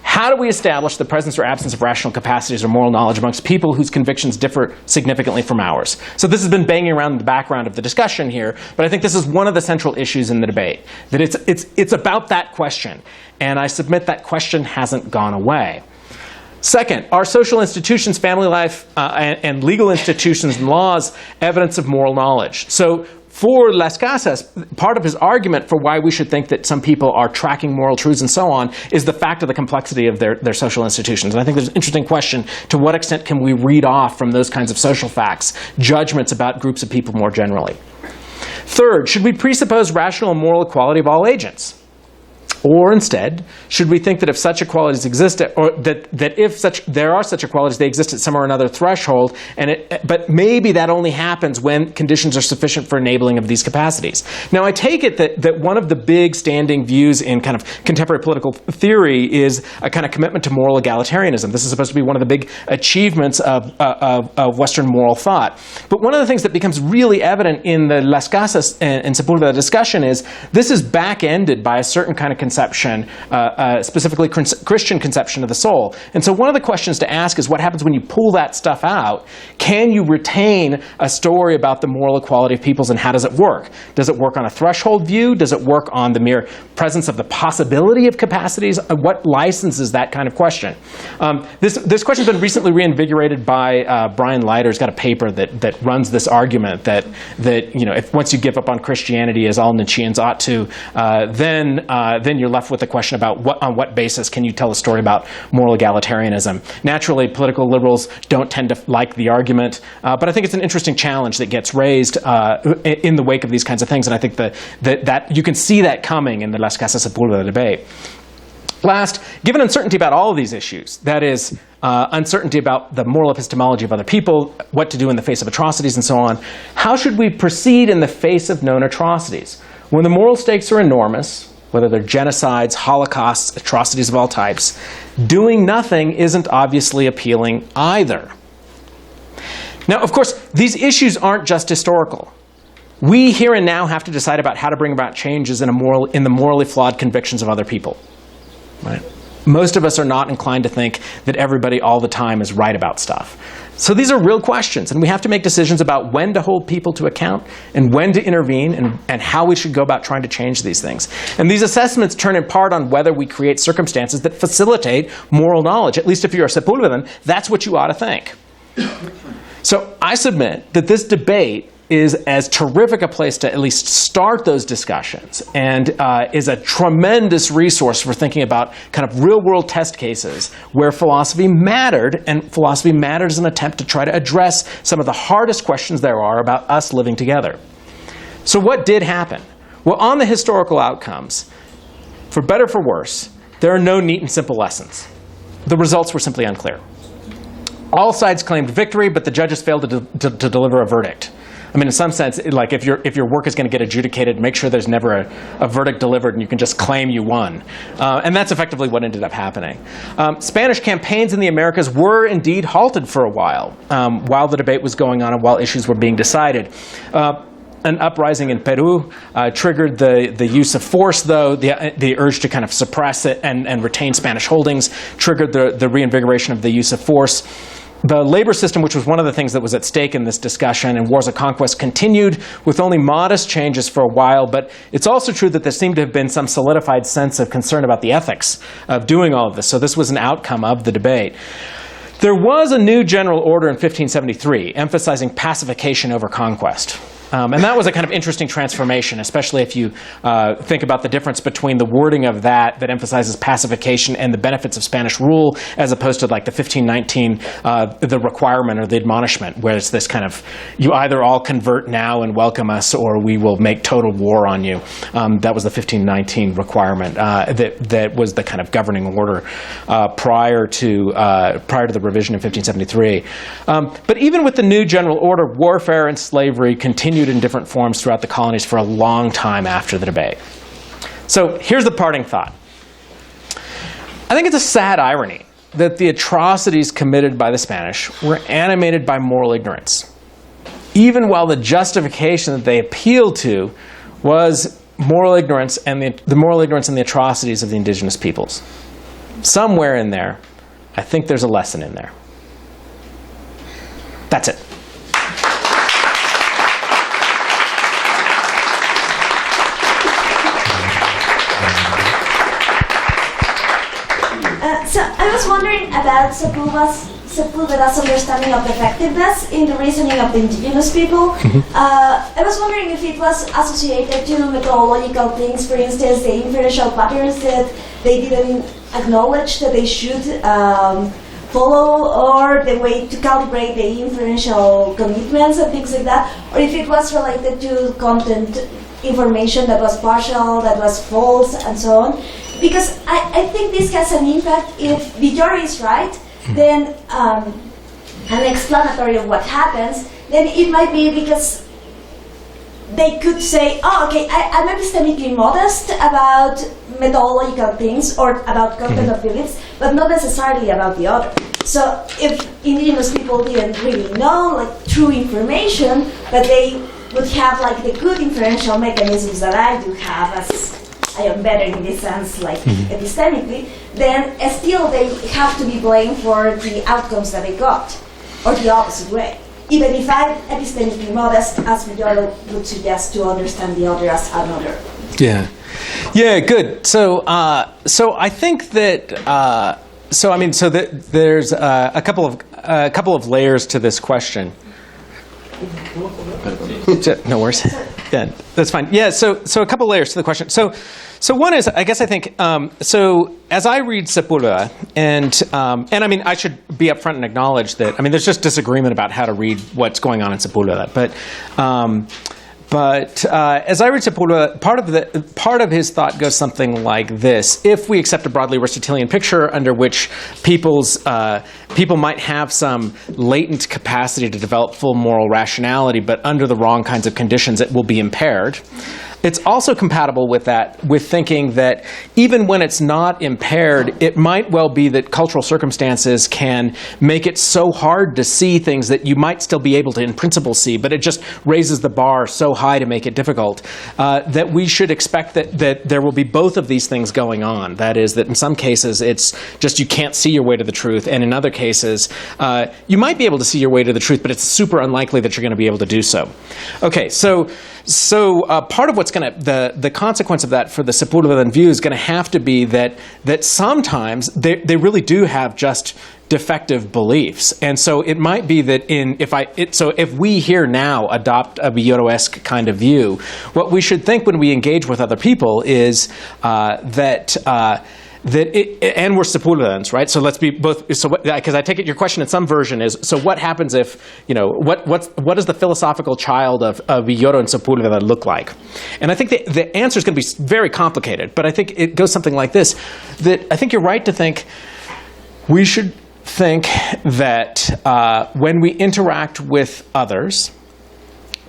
How do we establish the presence or absence of rational capacities or moral knowledge amongst people whose convictions differ significantly from ours? So this has been banging around in the background of the discussion here, but I think this is one of the central issues in the debate, that it's about that question. And I submit that question hasn't gone away. Second, are social institutions, family life, and legal institutions and laws evidence of moral knowledge? So for Las Casas, part of his argument for why we should think that some people are tracking moral truths and so on is the fact of the complexity of their social institutions. And I think there's an interesting question, to what extent can we read off from those kinds of social facts judgments about groups of people more generally? Third, should we presuppose rational and moral equality of all agents? Or instead, should we think that if such equalities exist, or that if there are such equalities, they exist at some or another threshold, but maybe that only happens when conditions are sufficient for enabling of these capacities? Now, I take it that one of the big standing views in kind of contemporary political theory is a kind of commitment to moral egalitarianism. This is supposed to be one of the big achievements of Western moral thought. But one of the things that becomes really evident in the Las Casas and Sepúlveda discussion is this is back-ended by a certain kind of conception, specifically Christian conception of the soul. And so one of the questions to ask is what happens when you pull that stuff out? Can you retain a story about the moral equality of peoples, and how does it work? Does it work on a threshold view? Does it work on the mere presence of the possibility of capacities? What licenses that kind of question? This question has been recently reinvigorated by Brian Leiter's got a paper that runs this argument that if once you give up on Christianity, as all Nietzscheans ought to, then you're left with the question about on what basis can you tell a story about moral egalitarianism. Naturally, political liberals don't tend to like the argument, but I think it's an interesting challenge that gets raised in the wake of these kinds of things, and I think that you can see that coming in the Las Casas Sepúlveda debate. Last, given uncertainty about all of these issues, that is, uncertainty about the moral epistemology of other people, what to do in the face of atrocities and so on, how should we proceed in the face of known atrocities? When the moral stakes are enormous, whether they're genocides, holocausts, atrocities of all types, doing nothing isn't obviously appealing either. Now, of course, these issues aren't just historical. We here and now have to decide about how to bring about changes in the morally flawed convictions of other people. Right? Most of us are not inclined to think that everybody all the time is right about stuff. So these are real questions, and we have to make decisions about when to hold people to account and when to intervene and how we should go about trying to change these things. And these assessments turn in part on whether we create circumstances that facilitate moral knowledge. At least if you're a Sepúlvedan, that's what you ought to think. So I submit that this debate is as terrific a place to at least start those discussions, and is a tremendous resource for thinking about kind of real-world test cases where philosophy mattered, and philosophy mattered as an attempt to try to address some of the hardest questions there are about us living together. So what did happen? Well, on the historical outcomes, for better or for worse, there are no neat and simple lessons. The results were simply unclear. All sides claimed victory, but the judges failed to deliver a verdict. I mean, in some sense, like if your work is going to get adjudicated, make sure there's never a verdict delivered and you can just claim you won. And that's effectively what ended up happening. Spanish campaigns in the Americas were indeed halted for a while the debate was going on and while issues were being decided. An uprising in Peru triggered the use of force, though. The urge to kind of suppress it and retain Spanish holdings triggered the reinvigoration of the use of force. The labor system, which was one of the things that was at stake in this discussion, and wars of conquest continued with only modest changes for a while, but it's also true that there seemed to have been some solidified sense of concern about the ethics of doing all of this. So this was an outcome of the debate. There was a new general order in 1573 emphasizing pacification over conquest. And that was a kind of interesting transformation, especially if you think about the difference between the wording of that emphasizes pacification and the benefits of Spanish rule, as opposed to like the 1519, the requirement or the admonishment, where it's this kind of, you either all convert now and welcome us, or we will make total war on you. That was the 1519 requirement. That was the kind of governing order prior to the revision in 1573. But even with the new general order, warfare and slavery continued in different forms throughout the colonies for a long time after the debate. So here's the parting thought. I think it's a sad irony that the atrocities committed by the Spanish were animated by moral ignorance, even while the justification that they appealed to was moral ignorance and the moral ignorance and the atrocities of the indigenous peoples. Somewhere in there, I think there's a lesson in there. That's it. So I was wondering about Sepúlveda's understanding of effectiveness in the reasoning of the indigenous people. I was wondering if it was associated to methodological things, for instance, the inferential patterns that they didn't acknowledge that they should follow, or the way to calibrate the inferential commitments and things like that, or if it was related to content information that was partial, that was false, and so on. because I think this has an impact. If Villoro is right, then an explanatory of what happens, then it might be because they could say, oh, okay, I'm epistemically modest about methodological things or about content of beliefs, but not necessarily about the other. So if indigenous people didn't really know like true information, but they would have like the good inferential mechanisms that I do have, as I am better in this sense, like epistemically, then still they have to be blamed for the outcomes that they got, or the opposite way. Even if I'm epistemically modest, as Villoro would suggest, to understand the other as another. Yeah, yeah, good. So, so I think that there's a couple of layers to this question. No worries. Yeah, that's fine. Yeah, so a couple layers to the question. So one is, I guess I think, so as I read Sepúlveda, and I mean, I should be upfront and acknowledge that, I mean, there's just disagreement about how to read what's going on in Sepúlveda, but as I read Sepúlveda, part of his thought goes something like this: if we accept a broadly Aristotelian picture under which people might have some latent capacity to develop full moral rationality, but under the wrong kinds of conditions, it will be impaired. It's also compatible with that, with thinking that even when it's not impaired, it might well be that cultural circumstances can make it so hard to see things that you might still be able to in principle see, but it just raises the bar so high to make it difficult, that we should expect that there will be both of these things going on. That is, that in some cases it's just you can't see your way to the truth, and in other cases you might be able to see your way to the truth, but it's super unlikely that you're going to be able to do so. Okay, so part of what's going to, the consequence of that for the Sepúlvedan view is going to have to be that sometimes they really do have just defective beliefs, and so it might be that if we here now adopt a Villoro-esque kind of view, what we should think when we engage with other people is and we're Sepúlvedans, right? So let's be both. So because I take it your question in some version is, so what happens if, what does the philosophical child of Villoro and Sepúlveda look like? And I think the answer is going to be very complicated, but I think it goes something like this: that I think you're right to think we should think that when we interact with others,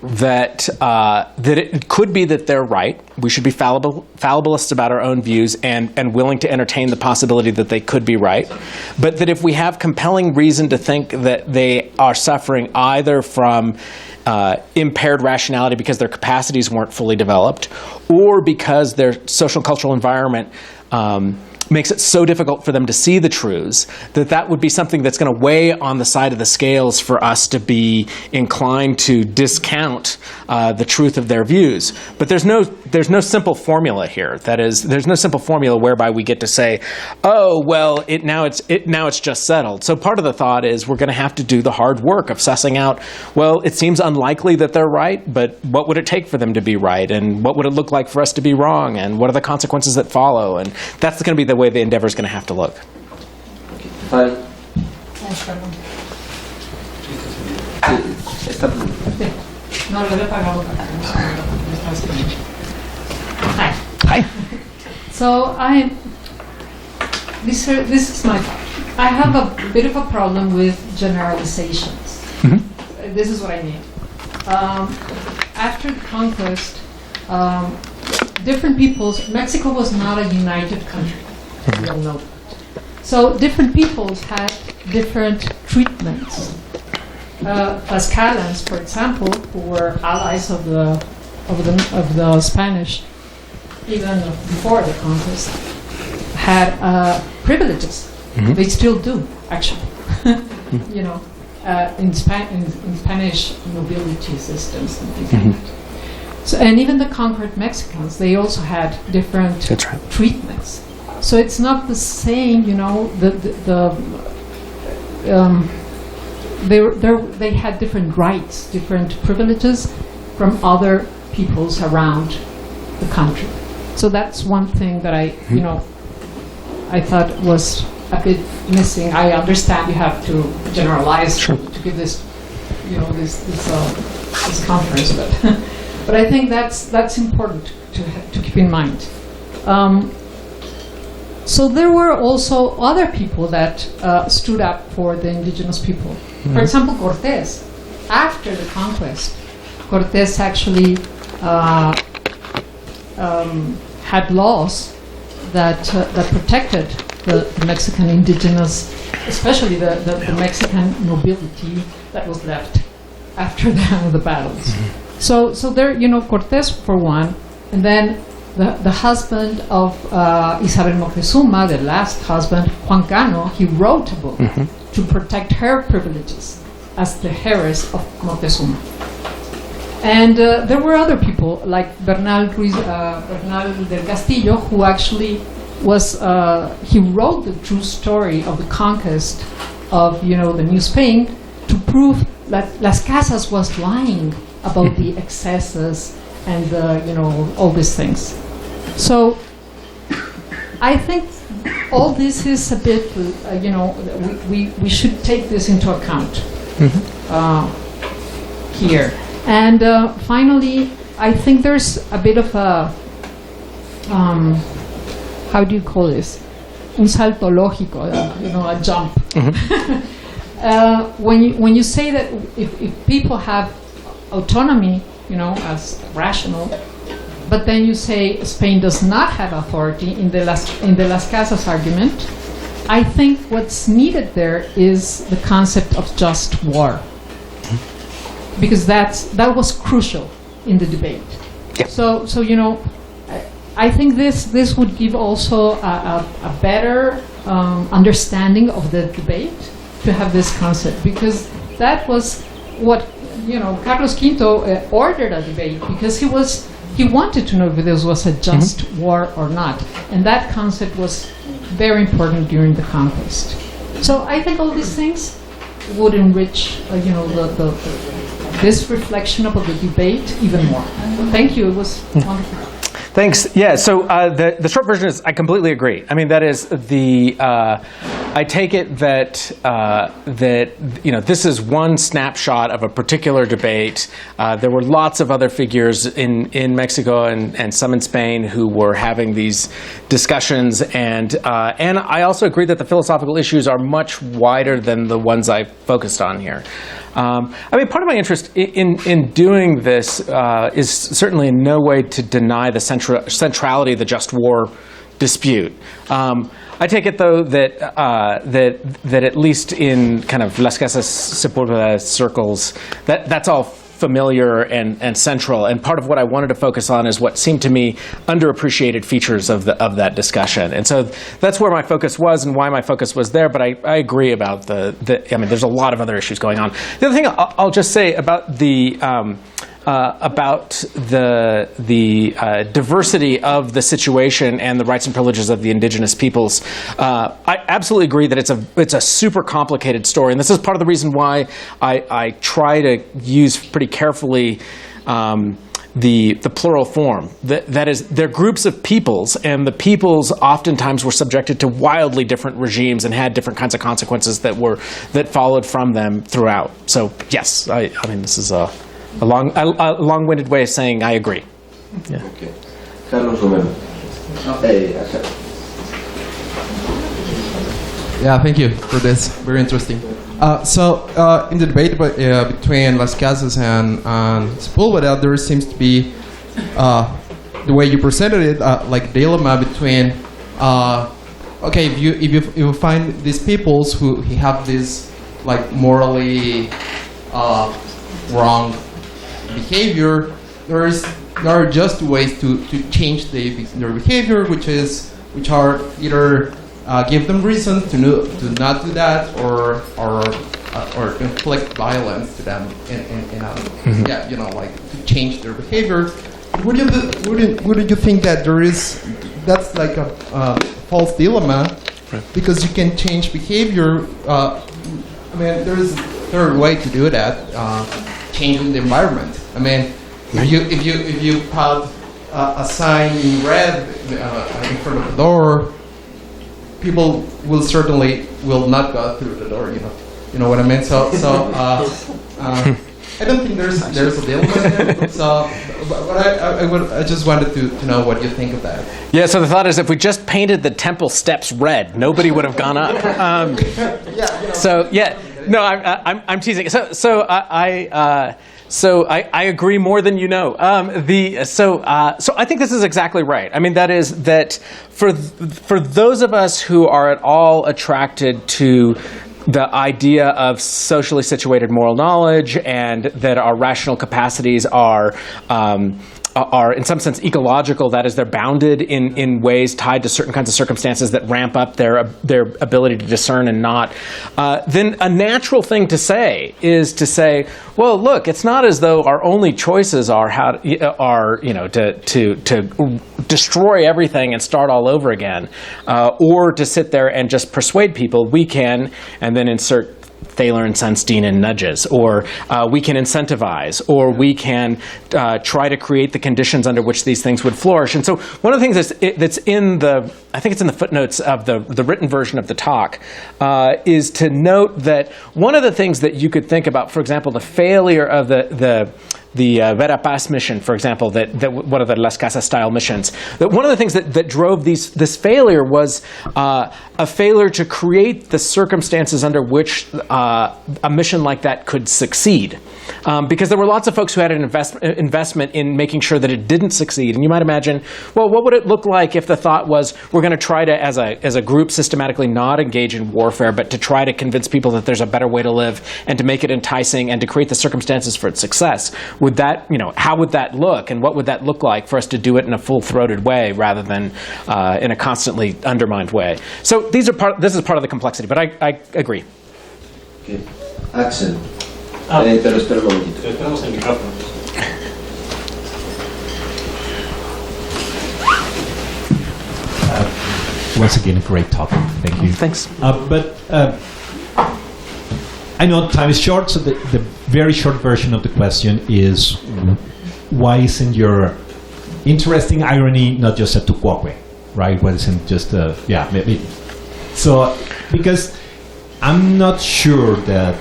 that it could be that they're right. We should be fallibilists about our own views and willing to entertain the possibility that they could be right. But that if we have compelling reason to think that they are suffering either from impaired rationality because their capacities weren't fully developed, or because their social cultural environment makes it so difficult for them to see the truths, that would be something that's going to weigh on the side of the scales for us to be inclined to discount the truth of their views. But there's no simple formula here. That is, there's no simple formula whereby we get to say, oh well, now it's just settled. So part of the thought is we're going to have to do the hard work of sussing out, well, it seems unlikely that they're right, but what would it take for them to be right, and what would it look like for us to be wrong, and what are the consequences that follow? And that's going to be the way the endeavor is going to have to look. Hi. So this is my thought. I have a bit of a problem with generalizations. Mm-hmm. This is what I mean. After the conquest, different peoples, Mexico was not a united country. We all know that. So different peoples had different treatments. Tlaxcalans, for example, who were allies of the Spanish, even before the conquest, had privileges. Mm-hmm. They still do, actually. In Spanish nobility systems and things like that. So, and even the conquered Mexicans, they also had different treatments. So it's not the same, they had different rights, different privileges from other peoples around the country. So that's one thing that I thought was a bit missing. I understand you have to generalize to give this, this conference, but I think that's important to keep in mind. So there were also other people that stood up for the indigenous people. For example, Cortés. After the conquest, Cortés actually had laws that protected the Mexican indigenous, especially the Mexican nobility that was left after the battles. So there, Cortés for one, and then the husband of Isabel Moctezuma, the last husband, Juan Cano, he wrote a book to protect her privileges as the heiress of Moctezuma. And there were other people like Bernal del Castillo, who actually was, he wrote the true story of the conquest of, the New Spain to prove that Las Casas was lying about the excesses and, all these things. So I think all this is a bit, we should take this into account here. And finally, I think there's a bit of a, how do you call this? Un salto lógico, a jump. When you say that if people have autonomy, as rational, but then you say Spain does not have authority in the Las Casas argument, I think what's needed there is the concept of just war, because that was crucial in the debate. Yeah. So I think this would give also a better understanding of the debate to have this concept, because that was what Carlos V ordered a debate, because he wanted to know if this was a just war or not, and that concept was very important during the conquest. So I think all these things would enrich this reflection about the debate even more. Thank you. It was wonderful. Thanks. Yeah. So the short version is I completely agree. I mean, that is the. I take it that this is one snapshot of a particular debate. There were lots of other figures in Mexico and some in Spain who were having these discussions, and I also agree that the philosophical issues are much wider than the ones I focused on here. I mean, part of my interest in doing this is certainly in no way to deny the centrality of the just war dispute. I take it, though, that at least in kind of Las Casas Sepulveda circles, that's all familiar and central. And part of what I wanted to focus on is what seemed to me underappreciated features of that discussion. And so that's where my focus was and why my focus was there. But I agree about I mean, there's a lot of other issues going on. The other thing I'll just say about the diversity of the situation and the rights and privileges of the indigenous peoples. I absolutely agree that it's a super complicated story, and this is part of the reason why I try to use pretty carefully the plural form. That is, they're groups of peoples, and the peoples oftentimes were subjected to wildly different regimes and had different kinds of consequences that followed from them throughout. So yes, I mean, this is a long-winded way of saying I agree. Yeah. Okay. Carlos Romero. Yeah, thank you for this. Very interesting. So in the debate between Las Casas and Sepulveda, there seems to be the way you presented it, like a dilemma between okay, if you find these peoples who have this like morally wrong behavior, there are just ways to change their behavior, which are either give them reasons to not do that, or inflict violence to them, like to change their behavior. Wouldn't you think that that's like a false dilemma, right? Because you can change behavior. I mean, there is a third way to do that. Changing the environment. I mean, if you have a sign in red in front of the door, people will certainly not go through the door. You know what I mean. So I don't think there's a deal there. So, but I just wanted to know what you think of that. Yeah, so the thought is if we just painted the temple steps red, nobody would have gone up. So, yeah, no, I'm teasing. So I agree more than you know. So I think this is exactly right. I mean, that is that for those of us who are at all attracted to the idea of socially situated moral knowledge and that our rational capacities are in some sense ecological, that is, they're bounded in ways tied to certain kinds of circumstances that ramp up their ability to discern and not, then a natural thing to say is to say, well, look, it's not as though our only choices are to destroy everything and start all over again, or to sit there and just persuade people. We can, and then insert Thaler and Sunstein and nudges, or we can incentivize, or we can try to create the conditions under which these things would flourish. And so one of the things that's in I think it's in the footnotes of the written version of the talk, is to note that one of the things that you could think about, for example, the failure of the Vera Paz mission, for example, that one of the Las Casas style missions, that one of the things that drove this failure was a failure to create the circumstances under which a mission like that could succeed. Because there were lots of folks who had an investment in making sure that it didn't succeed. And you might imagine, well, what would it look like if the thought was, we're going to try to, as a group, systematically not engage in warfare, but to try to convince people that there's a better way to live and to make it enticing and to create the circumstances for its success? Would that, how would that look, and what would that look like for us to do it in a full-throated way rather than in a constantly undermined way? So this is part of the complexity, but I agree. Okay. Axel. Pero espera un momentito. Esperamos el micrófono. Once again, a great topic. Thank you. Thanks. But I know time is short, so the very short version of the question is, why isn't your interesting irony not just a tukwakwe, right? Why isn't just maybe. So, because I'm not sure that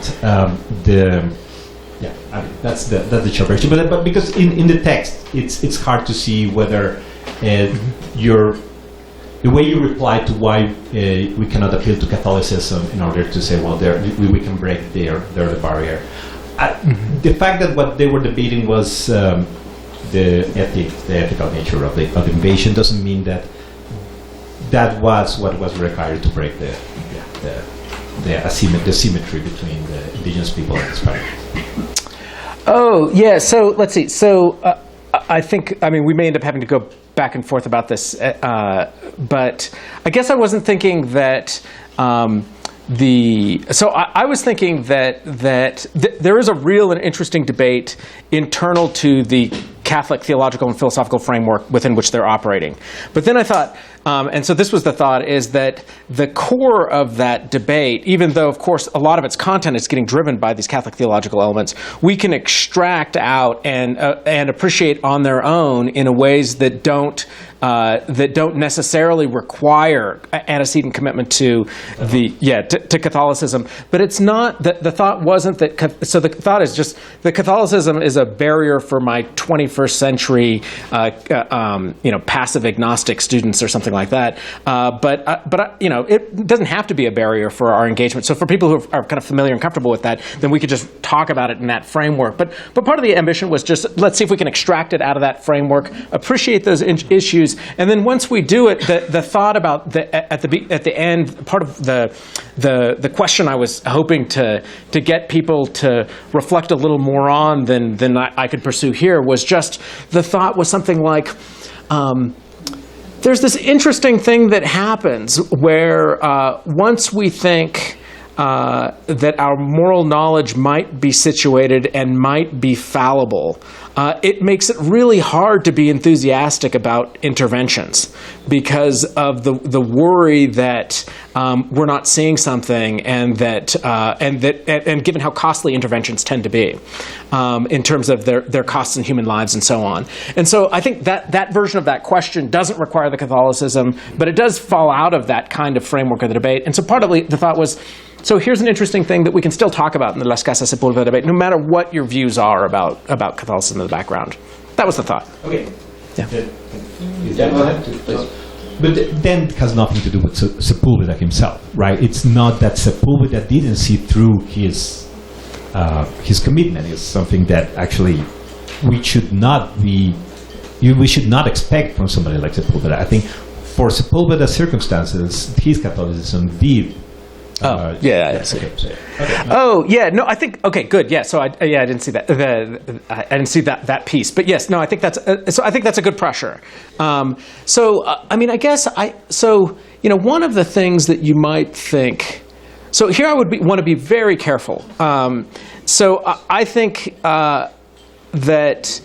that's the short version. But because in the text, it's hard to see whether the way you reply to why we cannot appeal to Catholicism in order to say, well, we can break the barrier. The fact that what they were debating was the ethical nature of the invasion doesn't mean that was what was required to break the symmetry between the indigenous people and the Spaniards. Oh, yeah, so let's see. So I think, we may end up having to go back and forth about this, but I guess I wasn't thinking that I was thinking that there is a real and interesting debate internal to the Catholic theological and philosophical framework within which they're operating. But then I thought, and so this was the thought, is that the core of that debate, even though, of course, a lot of its content is getting driven by these Catholic theological elements, we can extract out and appreciate on their own in ways that don't necessarily require antecedent commitment to to Catholicism. But it's not that the thought wasn't that. So the thought is just that Catholicism is a barrier for my 21st century, passive agnostic students or something like that. But it doesn't have to be a barrier for our engagement. So for people who are kind of familiar and comfortable with that, then we could just talk about it in that framework. But part of the ambition was just, let's see if we can extract it out of that framework, appreciate those issues, and then once we do it, the thought about at the end, part of the question I was hoping to get people to reflect a little more on than I could pursue here was just, the thought was something like, there's this interesting thing that happens where once we think that our moral knowledge might be situated and might be fallible, it makes it really hard to be enthusiastic about interventions because of the worry that we're not seeing something, and given how costly interventions tend to be in terms of their costs in human lives and so on. And so I think that version of that question doesn't require the Catholicism, but it does fall out of that kind of framework of the debate. And so part of the thought was, So here's an interesting thing that we can still talk about in the Las Casas Sepulveda debate, no matter what your views are about Catholicism in the background. That was the thought. Okay. Yeah. Go ahead, please. But then it has nothing to do with Sepulveda himself, right? It's not that Sepulveda didn't see through his commitment. It's something that actually we should not expect from somebody like Sepulveda. I think for Sepulveda's circumstances, his Catholicism did. I see. Okay. Oh, yeah. No, I think. Okay, good. Yeah. So I didn't see that. I didn't see that piece. But yes, no, I think that's. So I think that's a good pressure. I mean, I guess one of the things that you might think. So here I would want to be very careful. I think that.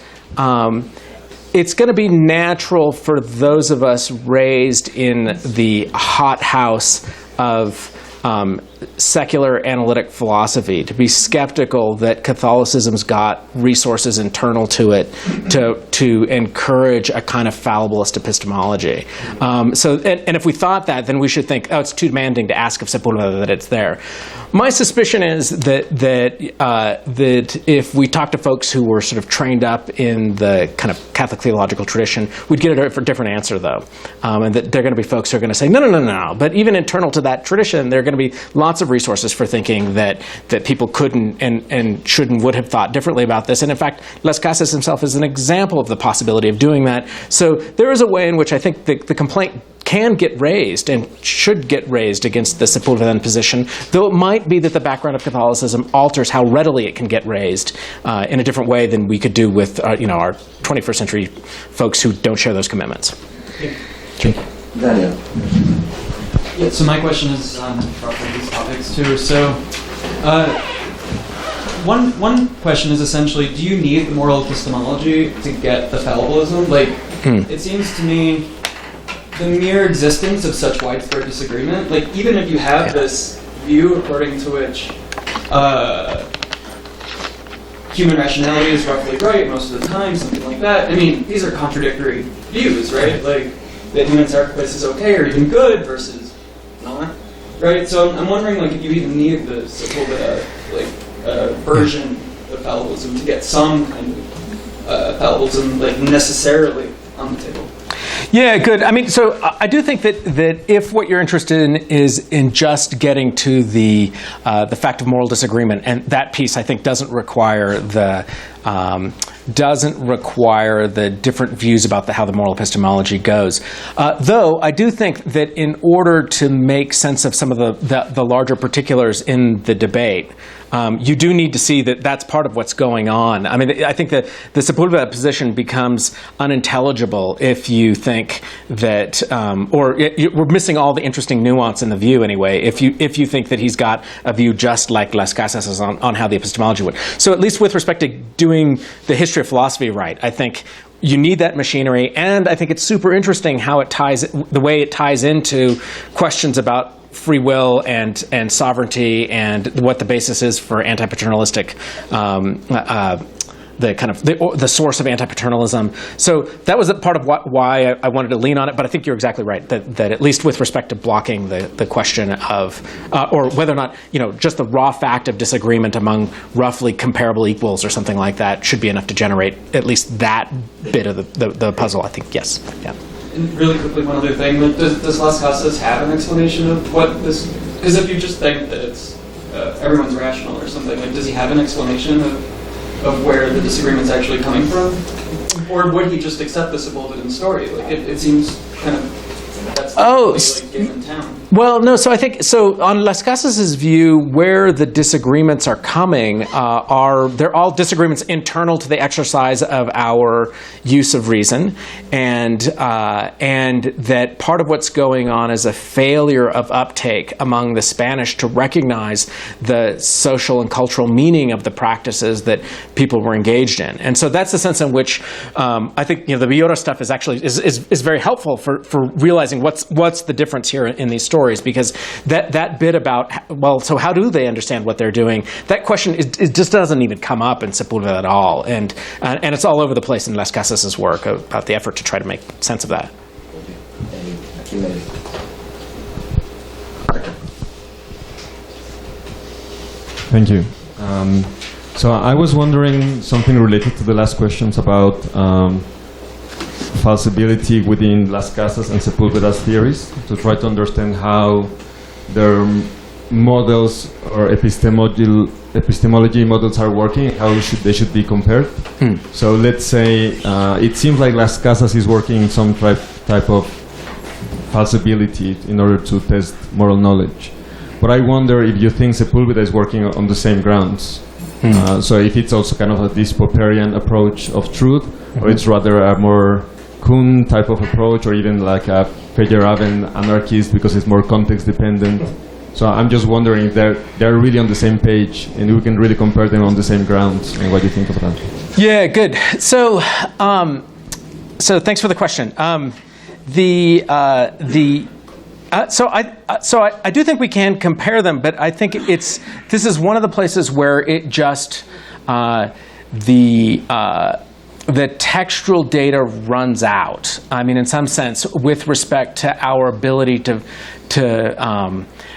It's going to be natural for those of us raised in the hothouse of secular analytic philosophy to be skeptical that Catholicism's got resources internal to it to encourage a kind of fallibilist epistemology. And if we thought that, then we should think, oh, it's too demanding to ask of Sepulveda that it's there. My suspicion is that if we talk to folks who were sort of trained up in the kind of Catholic theological tradition, we'd get a different answer, though. And that they're going to be folks who are going to say, no. But even internal to that tradition, there are going to be lots of resources for thinking that people couldn't and shouldn't would have thought differently about this. And in fact, Las Casas himself is an example of the possibility of doing that. So there is a way in which I think the complaint can get raised and should get raised against the Sepulvedan position, though it might be that the background of Catholicism alters how readily it can get raised in a different way than we could do with our 21st century folks who don't share those commitments. Daniel. Yeah, so my question is on roughly these topics too. So one question is essentially, do you need the moral epistemology to get the fallibilism? It seems to me the mere existence of such widespread disagreement, even if you have this view according to which human rationality is roughly right most of the time, something like that. I mean, these are contradictory views, right? That human sacrifice is okay or even good versus not, right? So I'm wondering, if you even need the Sepulveda version of fallibilism to get some kind of fallibilism, necessarily on the table. Yeah, good. I mean, so I do think that if what you're interested in is in just getting to the fact of moral disagreement, and that piece I think doesn't require the different views about how the moral epistemology goes. Though I do think that in order to make sense of some of the larger particulars in the debate, you do need to see that that's part of what's going on. I mean, I think that the Sepulveda position becomes unintelligible if you think that, we're missing all the interesting nuance in the view anyway, if you think that he's got a view just like Las Casas is on how the epistemology would. So at least with respect to doing the history of philosophy right, I think you need that machinery, and I think it's super interesting how the way it ties into questions about free will and sovereignty and what the basis is for anti-paternalistic, the source of anti-paternalism. So that was a part of why I wanted to lean on it. But I think you're exactly right that at least with respect to blocking the question of or whether or not just the raw fact of disagreement among roughly comparable equals or something like that should be enough to generate at least that bit of the puzzle. I think yes, yeah. And really quickly, one other thing: does Las Casas have an explanation of what this? Because if you just think that it's everyone's rational or something, does he have an explanation of where the disagreement's actually coming from, or would he just accept the Sepulvedan story? It seems kind of that's the game in town. Well, no. So I think on Las Casas' view, where the disagreements are coming they're all disagreements internal to the exercise of our use of reason, and that part of what's going on is a failure of uptake among the Spanish to recognize the social and cultural meaning of the practices that people were engaged in, and so that's the sense in which I think the Villora stuff is actually is very helpful for realizing what's the difference here in these stories, because that bit about, so how do they understand what they're doing, that question it just doesn't even come up in Sepulveda at all, and it's all over the place in Las Casas' work about the effort to try to make sense of that. Thank you. So I was wondering something related to the last questions about falsibility within Las Casas and Sepúlveda's theories, to try to understand how their models or epistemology models are working, how they should be compared. So let's say it seems like Las Casas is working some type of falsibility in order to test moral knowledge. But I wonder if you think Sepúlveda is working on the same grounds. So if it's also kind of this Popperian approach of truth, or it's rather a more Kuhn type of approach, or even like a Feyerabend anarchist because it's more context dependent. So I'm just wondering if they're really on the same page and we can really compare them on the same grounds. And what do you think of that? Yeah, good. So, so thanks for the question. So I do think we can compare them, but I think this is one of the places where it just the textual data runs out. I mean, in some sense, with respect to our ability to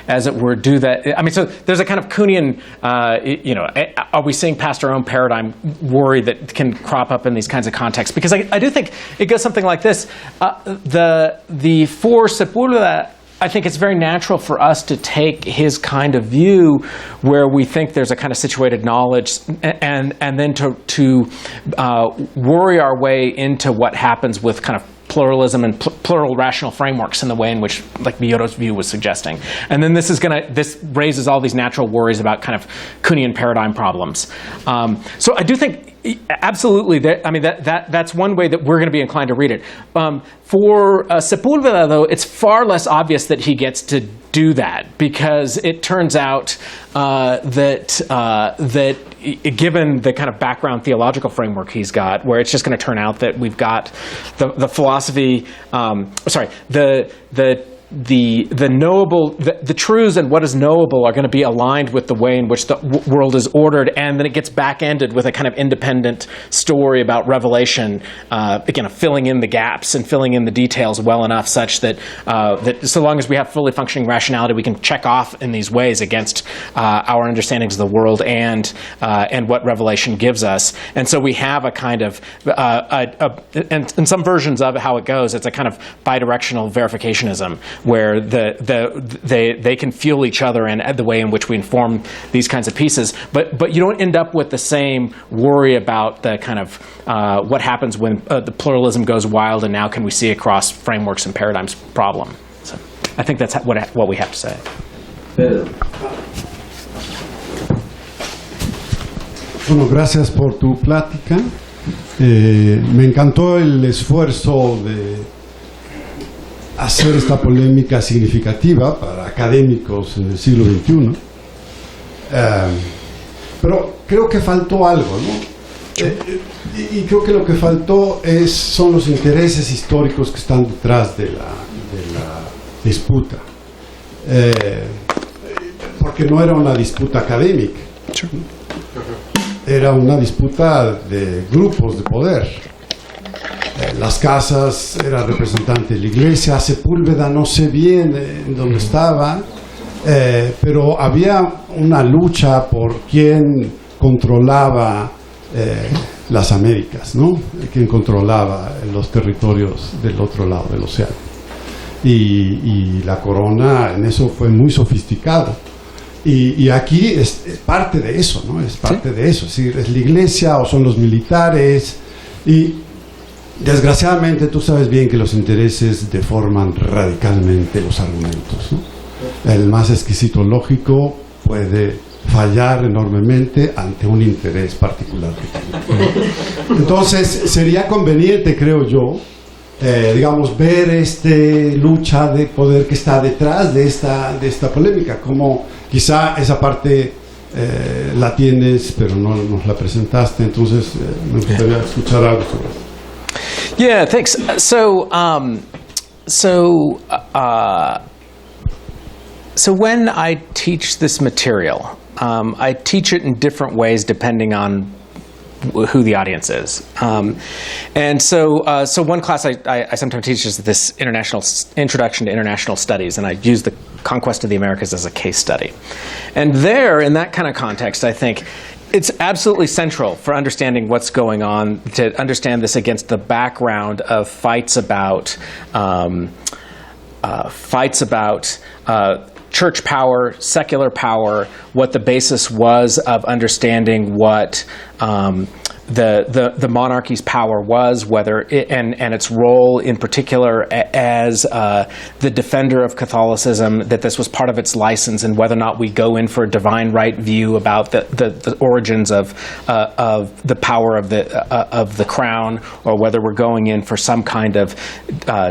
as it were, do that. I mean, so there's a kind of Kuhnian, are we seeing past our own paradigm worry that can crop up in these kinds of contexts? Because I do think it goes something like this. For Sepúlveda, I think it's very natural for us to take his kind of view where we think there's a kind of situated knowledge and then to worry our way into what happens with kind of pluralism and plural rational frameworks in the way in which, like Mioto's view was suggesting. And then this raises all these natural worries about kind of Kuhnian paradigm problems. So I do think absolutely that's one way that we're going to be inclined to read it. For Sepúlveda, though, it's far less obvious that he gets to do that, because it turns out that given the kind of background theological framework he's got, where it's just going to turn out that we've got the philosophy, the knowable, the truths and what is knowable are going to be aligned with the way in which the world is ordered, and then it gets back-ended with a kind of independent story about revelation, again, filling in the gaps and filling in the details well enough such that that so long as we have fully functioning rationality, we can check off in these ways against our understandings of the world and what revelation gives us. And so we have a kind of, and in some versions of how it goes, it's a kind of bidirectional verificationism, where they can fuel each other and the way in which we inform these kinds of pieces, but you don't end up with the same worry about the kind of what happens when the pluralism goes wild and now can we see across frameworks and paradigms problem. So I think that's what we have to say. Bueno, gracias por tu plática. Me encantó el esfuerzo de hacer esta polémica significativa para académicos en el siglo XXI. Pero creo que faltó algo, ¿no? Y creo que lo que faltó son los intereses históricos que están detrás de la disputa. Porque no era una disputa académica. Era una disputa de grupos de poder. Las Casas era representante de la Iglesia, Sepúlveda no sé bien en dónde estaba, pero había una lucha por quién controlaba las Américas, ¿no? Quién controlaba los territorios del otro lado del océano. Y la corona en eso fue muy sofisticado. Y aquí es parte de eso, ¿no? Es parte de eso, es decir, es la Iglesia o son los militares. Y desgraciadamente tú sabes bien que los intereses deforman radicalmente los argumentos, ¿no? El más exquisito lógico puede fallar enormemente ante un interés particular que tiene. Entonces sería conveniente, creo yo, digamos, ver lucha de poder que está detrás de esta polémica, como quizá esa parte la tienes pero no nos la presentaste, entonces me gustaría escuchar algo sobre eso. Yeah, thanks. So when I teach this material, I teach it in different ways depending on who the audience is. And so one class I sometimes teach is this Introduction to International Studies, and I use the conquest of the Americas as a case study. And there, in that kind of context, I think it's absolutely central for understanding what's going on to understand this against the background of fights about church power, secular power, what the basis was of understanding what the monarchy's power was, whether it, and its role in particular as the defender of Catholicism, that this was part of its license, and whether or not we go in for a divine right view about the origins of the power of the crown, or whether we're going in for some kind of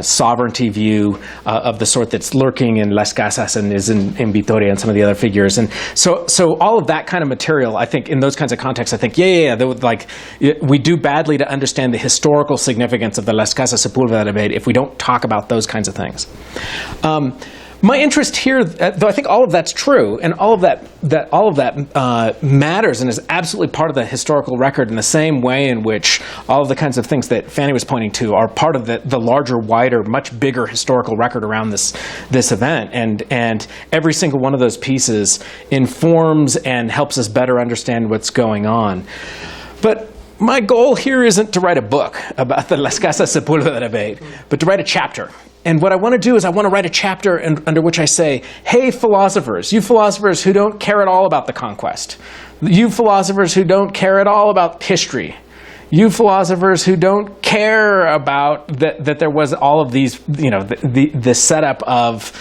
sovereignty view of the sort that's lurking in Las Casas and is in Vitoria and some of the other figures. And so all of that kind of material, I think, in those kinds of contexts, I think, they would, like, we do badly to understand the historical significance of the Las Casas Sepulveda debate if we don't talk about those kinds of things. My interest here, though I think all of that's true, and all of that matters and is absolutely part of the historical record in the same way in which all of the kinds of things that Fanny was pointing to are part of the larger, wider, much bigger historical record around this event. And every single one of those pieces informs and helps us better understand what's going on. But my goal here isn't to write a book about the Las Casas Sepulveda debate, but to write a chapter. And what I want to do is I want to write a chapter under which I say, hey, philosophers, you philosophers who don't care at all about the conquest, you philosophers who don't care at all about history, you philosophers who don't care about that there was all of these, the setup of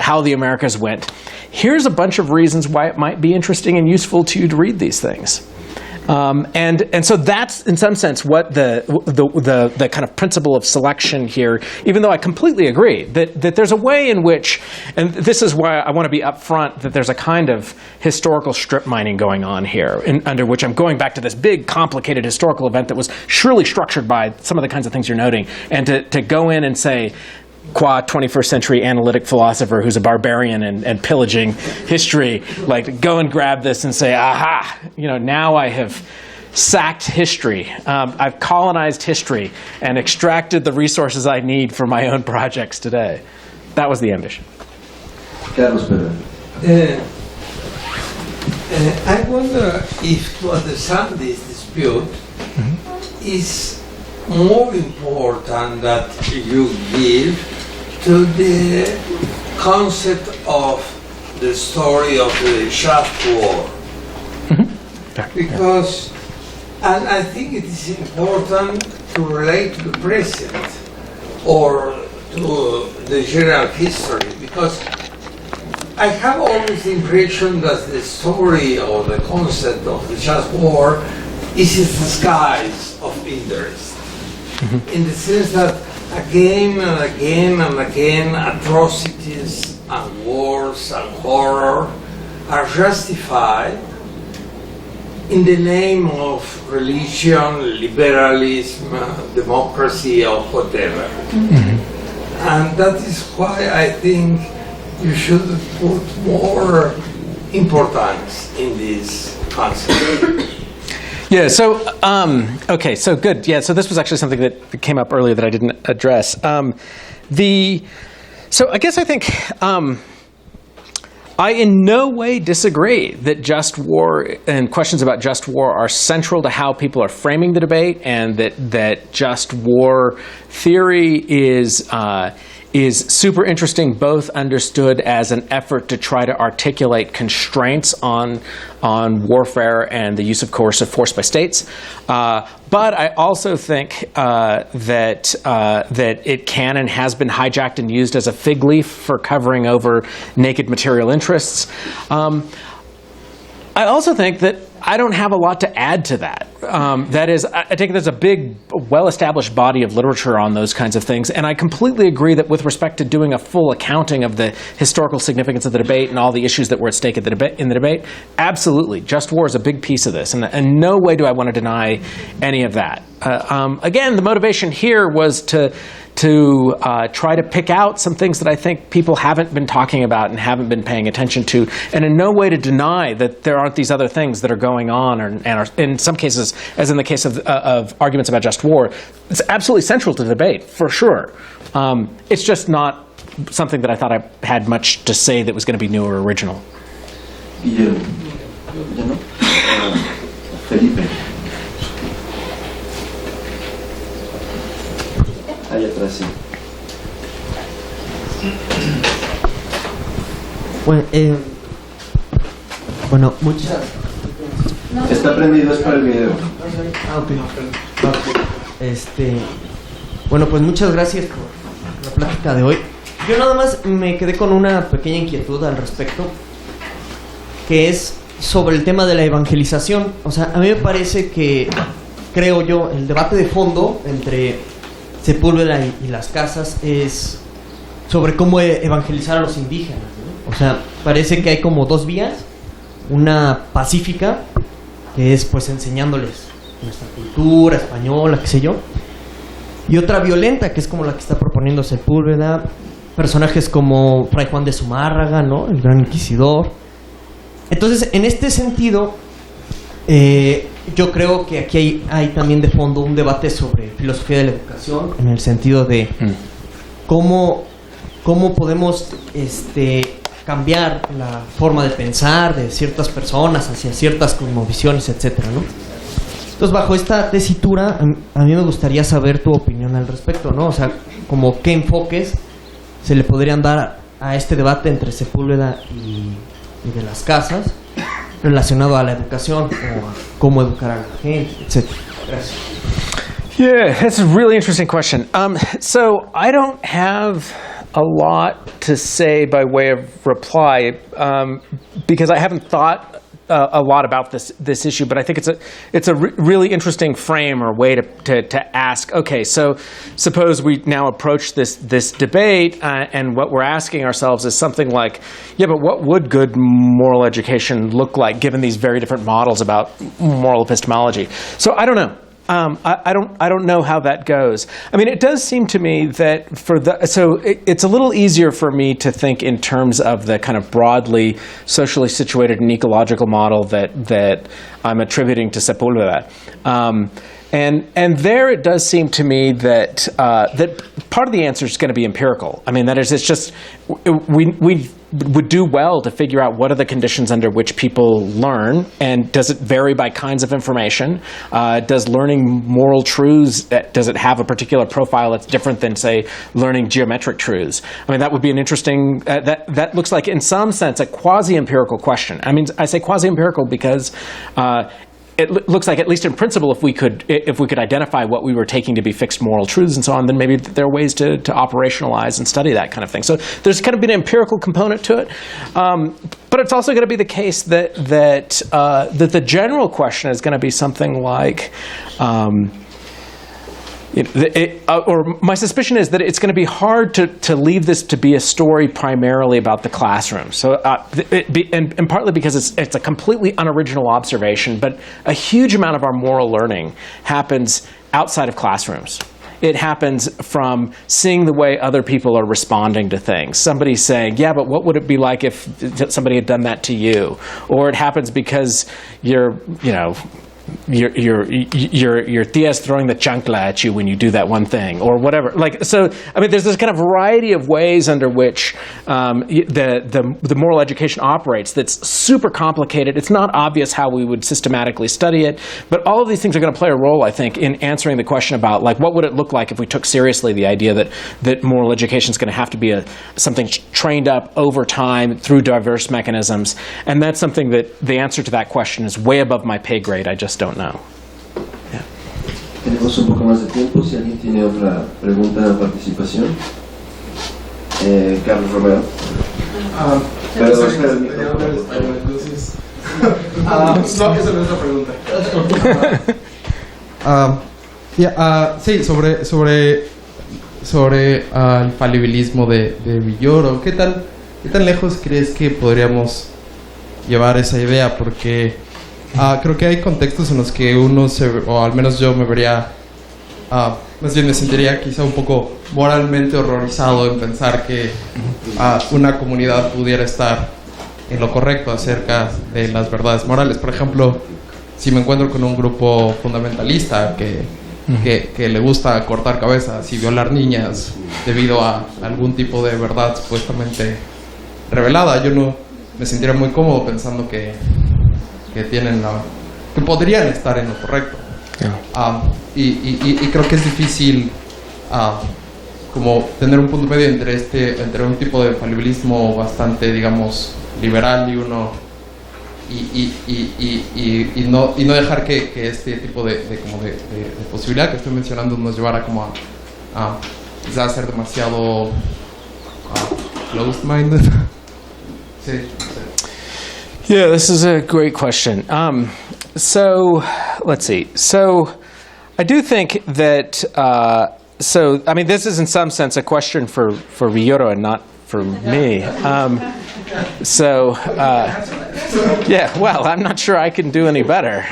how the Americas went. Here's a bunch of reasons why it might be interesting and useful to you to read these things. And so that's, in some sense, what the kind of principle of selection here, even though I completely agree that there's a way in which, and this is why I want to be upfront, that there's a kind of historical strip mining going on here, under which I'm going back to this big, complicated historical event that was surely structured by some of the kinds of things you're noting, and to go in and say, qua 21st century analytic philosopher who's a barbarian and pillaging history, like, go and grab this and say, aha, now I have sacked history. I've colonized history and extracted the resources I need for my own projects today. That was the ambition. Carlos Pedro. I wonder if to understand this dispute is more important that you give to the concept of the story of the Just War. Because, and I think it is important to relate to the present or to the general history, because I have always the impression that the story or the concept of the Just War is a disguise of interest. In the sense that again and again and again, atrocities and wars and horror are justified in the name of religion, liberalism, democracy, or whatever. And that is why I think you should put more importance in this concept. Yeah, so, okay, so good. Yeah, so this was actually something that came up earlier that I didn't address. So I guess I think I in no way disagree that just war and questions about just war are central to how people are framing the debate, and that just war theory is super interesting, both understood as an effort to try to articulate constraints on warfare and the use of coercive force by states. But I also think that it can and has been hijacked and used as a fig leaf for covering over naked material interests. I also think that I don't have a lot to add to that. That is, I think there's a big, well-established body of literature on those kinds of things, and I completely agree that with respect to doing a full accounting of the historical significance of the debate and all the issues that were at stake in the debate, absolutely, just war is a big piece of this, and in no way do I want to deny any of that. Again, the motivation here was to try to pick out some things that I think people haven't been talking about and haven't been paying attention to, and in no way to deny that there aren't these other things that are going going on, and are, in some cases, as in the case of arguments about just war, it's absolutely central to the debate, for sure. It's just not something that I thought I had much to say that was going to be new or original. Guillermo. ¿Ya no? Felipe. Ahí atrás, sí. Bueno, muchas... Está prendido, es para el video. Bueno, pues muchas gracias por la plática de hoy. Yo nada más me quedé con una pequeña inquietud al respecto, que es sobre el tema de la evangelización. O sea, a mí me parece que, creo yo, el debate de fondo entre Sepúlveda y Las Casas es sobre cómo evangelizar a los indígenas, ¿no? O sea, parece que hay como dos vías. Una pacífica, que es pues enseñándoles nuestra cultura española, qué sé yo, y otra violenta, que es como la que está proponiendo Sepúlveda, personajes como Fray Juan de Zumárraga, ¿no?, el gran inquisidor. Entonces, en este sentido, yo creo que aquí hay también de fondo un debate sobre filosofía de la educación, en el sentido de cómo podemos cambiar la forma de pensar de ciertas personas hacia ciertas cosmovisiones, etcétera, ¿no? Entonces, bajo esta tesitura, a mí me gustaría saber tu opinión al respecto, ¿no? O sea, como qué enfoques se le podrían dar a este debate entre Sepúlveda y de Las Casas relacionado a la educación o a cómo educar a la gente, etcétera. Gracias. Yeah, that's a really interesting question. So I don't have a lot to say by way of reply because I haven't thought a lot about this issue, but I think it's a really interesting frame or way to ask. Okay, so suppose we now approach this debate, and what we're asking ourselves is something like, yeah, but what would good moral education look like given these very different models about moral epistemology? So I don't know. I don't know how that goes. I mean, it does seem to me that it's a little easier for me to think in terms of the kind of broadly socially situated and ecological model that I'm attributing to Sepúlveda. And there it does seem to me that that part of the answer is going to be empirical. I mean, that is, it's just we would do well to figure out what are the conditions under which people learn, and does it vary by kinds of information? Does learning moral truths, does it have a particular profile that's different than, say, learning geometric truths? I mean, that would be an interesting, that looks like, in some sense, a quasi-empirical question. I mean, I say quasi-empirical because it looks like, at least in principle, if we could identify what we were taking to be fixed moral truths and so on, then maybe there are ways to operationalize and study that kind of thing. So there's kind of been an empirical component to it, but it's also going to be the case that the general question is going to be something like. Or my suspicion is that it's going to be hard to leave this to be a story primarily about the classroom. So, and partly because it's a completely unoriginal observation, but a huge amount of our moral learning happens outside of classrooms. It happens from seeing the way other people are responding to things. Somebody saying, yeah, but what would it be like if somebody had done that to you? Or it happens because your tia's throwing the chancla at you when you do that one thing, or whatever. Like, so, I mean, there's this kind of variety of ways under which the moral education operates that's super complicated. It's not obvious how we would systematically study it, but all of these things are going to play a role, I think, in answering the question about, like, what would it look like if we took seriously the idea that moral education is going to have to be something trained up over time through diverse mechanisms. And that's something that the answer to that question is way above my pay grade. I just don't know. Yeah. Tenemos un poco más de tiempo. Si alguien tiene otra pregunta o participación. Carlos Romero. Pero espera el micrófono. No, esa no es la pregunta. Sí, sobre el falibilismo de Villoro. ¿Qué tan lejos crees que podríamos llevar esa idea? Porque creo que hay contextos en los que uno o al menos yo me vería, más bien me sentiría quizá un poco moralmente horrorizado en pensar que una comunidad pudiera estar en lo correcto acerca de las verdades morales. Por ejemplo, si me encuentro con un grupo fundamentalista que le gusta cortar cabezas y violar niñas debido a algún tipo de verdad supuestamente revelada, yo no me sentiría muy cómodo pensando que podrían estar en lo correcto. Y creo que es difícil como tener un punto medio entre un tipo de falibilismo bastante, digamos, liberal y no dejar que este tipo de posibilidad que estoy mencionando nos llevara como a quizás ser demasiado closed-minded. Sí. Yeah, this is a great question. So, let's see. So, I do think that, I mean, this is in some sense a question for Villoro and not for me. Yeah, well, I'm not sure I can do any better.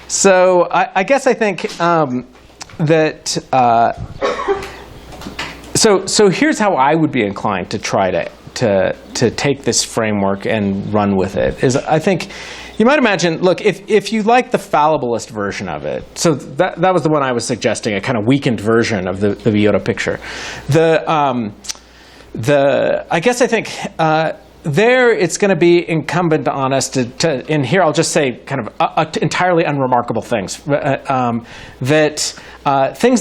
So, I guess I think that, so here's how I would be inclined to try to take this framework and run with it, is I think you might imagine, look, if you like the fallibilist version of it, so that was the one I was suggesting, a kind of weakened version of the Villoro picture. I guess I think there it's going to be incumbent on us to, and here I'll just say kind of entirely unremarkable things, things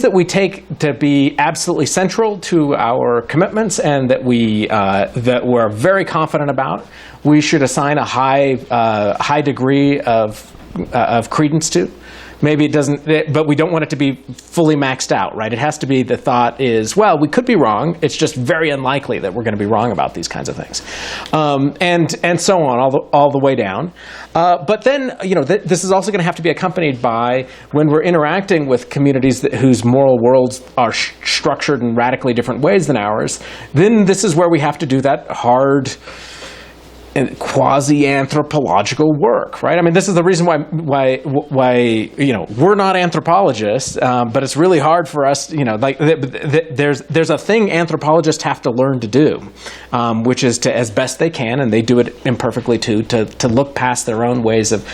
that we take to be absolutely central to our commitments and that we're very confident about, we should assign a high degree of credence to. Maybe it doesn't, but we don't want it to be fully maxed out, right? It has to be, the thought is, well, we could be wrong. It's just very unlikely that we're going to be wrong about these kinds of things, and so on, all the way down. But then, this is also going to have to be accompanied by, when we're interacting with communities whose moral worlds are structured in radically different ways than ours, then this is where we have to do that hard and quasi-anthropological work, right? I mean, this is the reason why we're not anthropologists, but it's really hard for us, there's a thing anthropologists have to learn to do, which is to, as best they can, and they do it imperfectly too, to look past their own ways of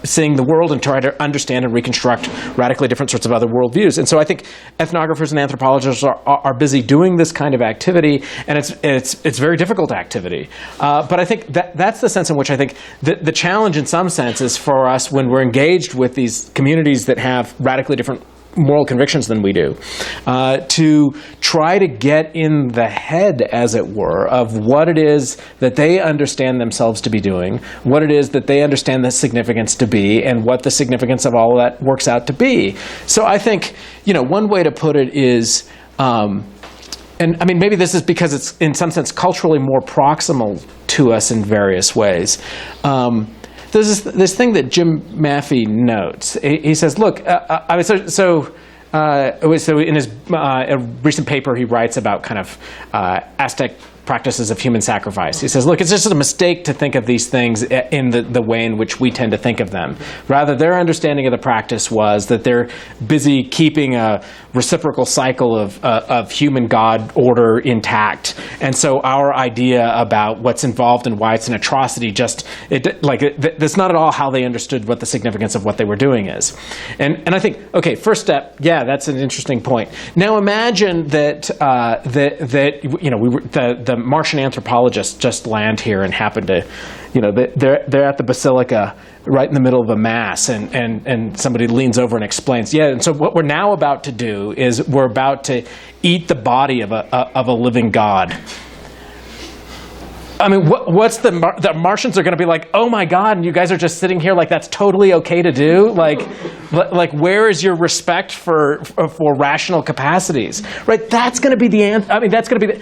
seeing the world and try to understand and reconstruct radically different sorts of other worldviews. And so I think ethnographers and anthropologists are busy doing this kind of activity, and it's very difficult activity. But I think that's the sense in which I think the challenge in some sense is for us, when we're engaged with these communities that have radically different moral convictions than we do, to try to get in the head, as it were, of what it is that they understand themselves to be doing, what it is that they understand the significance to be, and what the significance of all of that works out to be. So I think, one way to put it is, and I mean, maybe this is because it's in some sense culturally more proximal to us in various ways. There's this thing that Jim Maffei notes. He says, look, so in his recent paper, he writes about kind of Aztec practices of human sacrifice. He says, look, it's just a mistake to think of these things in the way in which we tend to think of them. Rather, their understanding of the practice was that they're busy keeping a reciprocal cycle of human God order intact. And so our idea about what's involved and why it's an atrocity that's not at all how they understood what the significance of what they were doing is. And I think, okay, first step, yeah, that's an interesting point. Now imagine that the Martian anthropologists just land here and happen to, they're at the basilica right in the middle of a mass, and somebody leans over and explains, yeah, and so what we're now about to do is we're about to eat the body of a living God. I mean, what's the Martians are going to be like, oh my God, and you guys are just sitting here like that's totally okay to do? Like where is your respect for rational capacities? Right? That's going to be that's going to be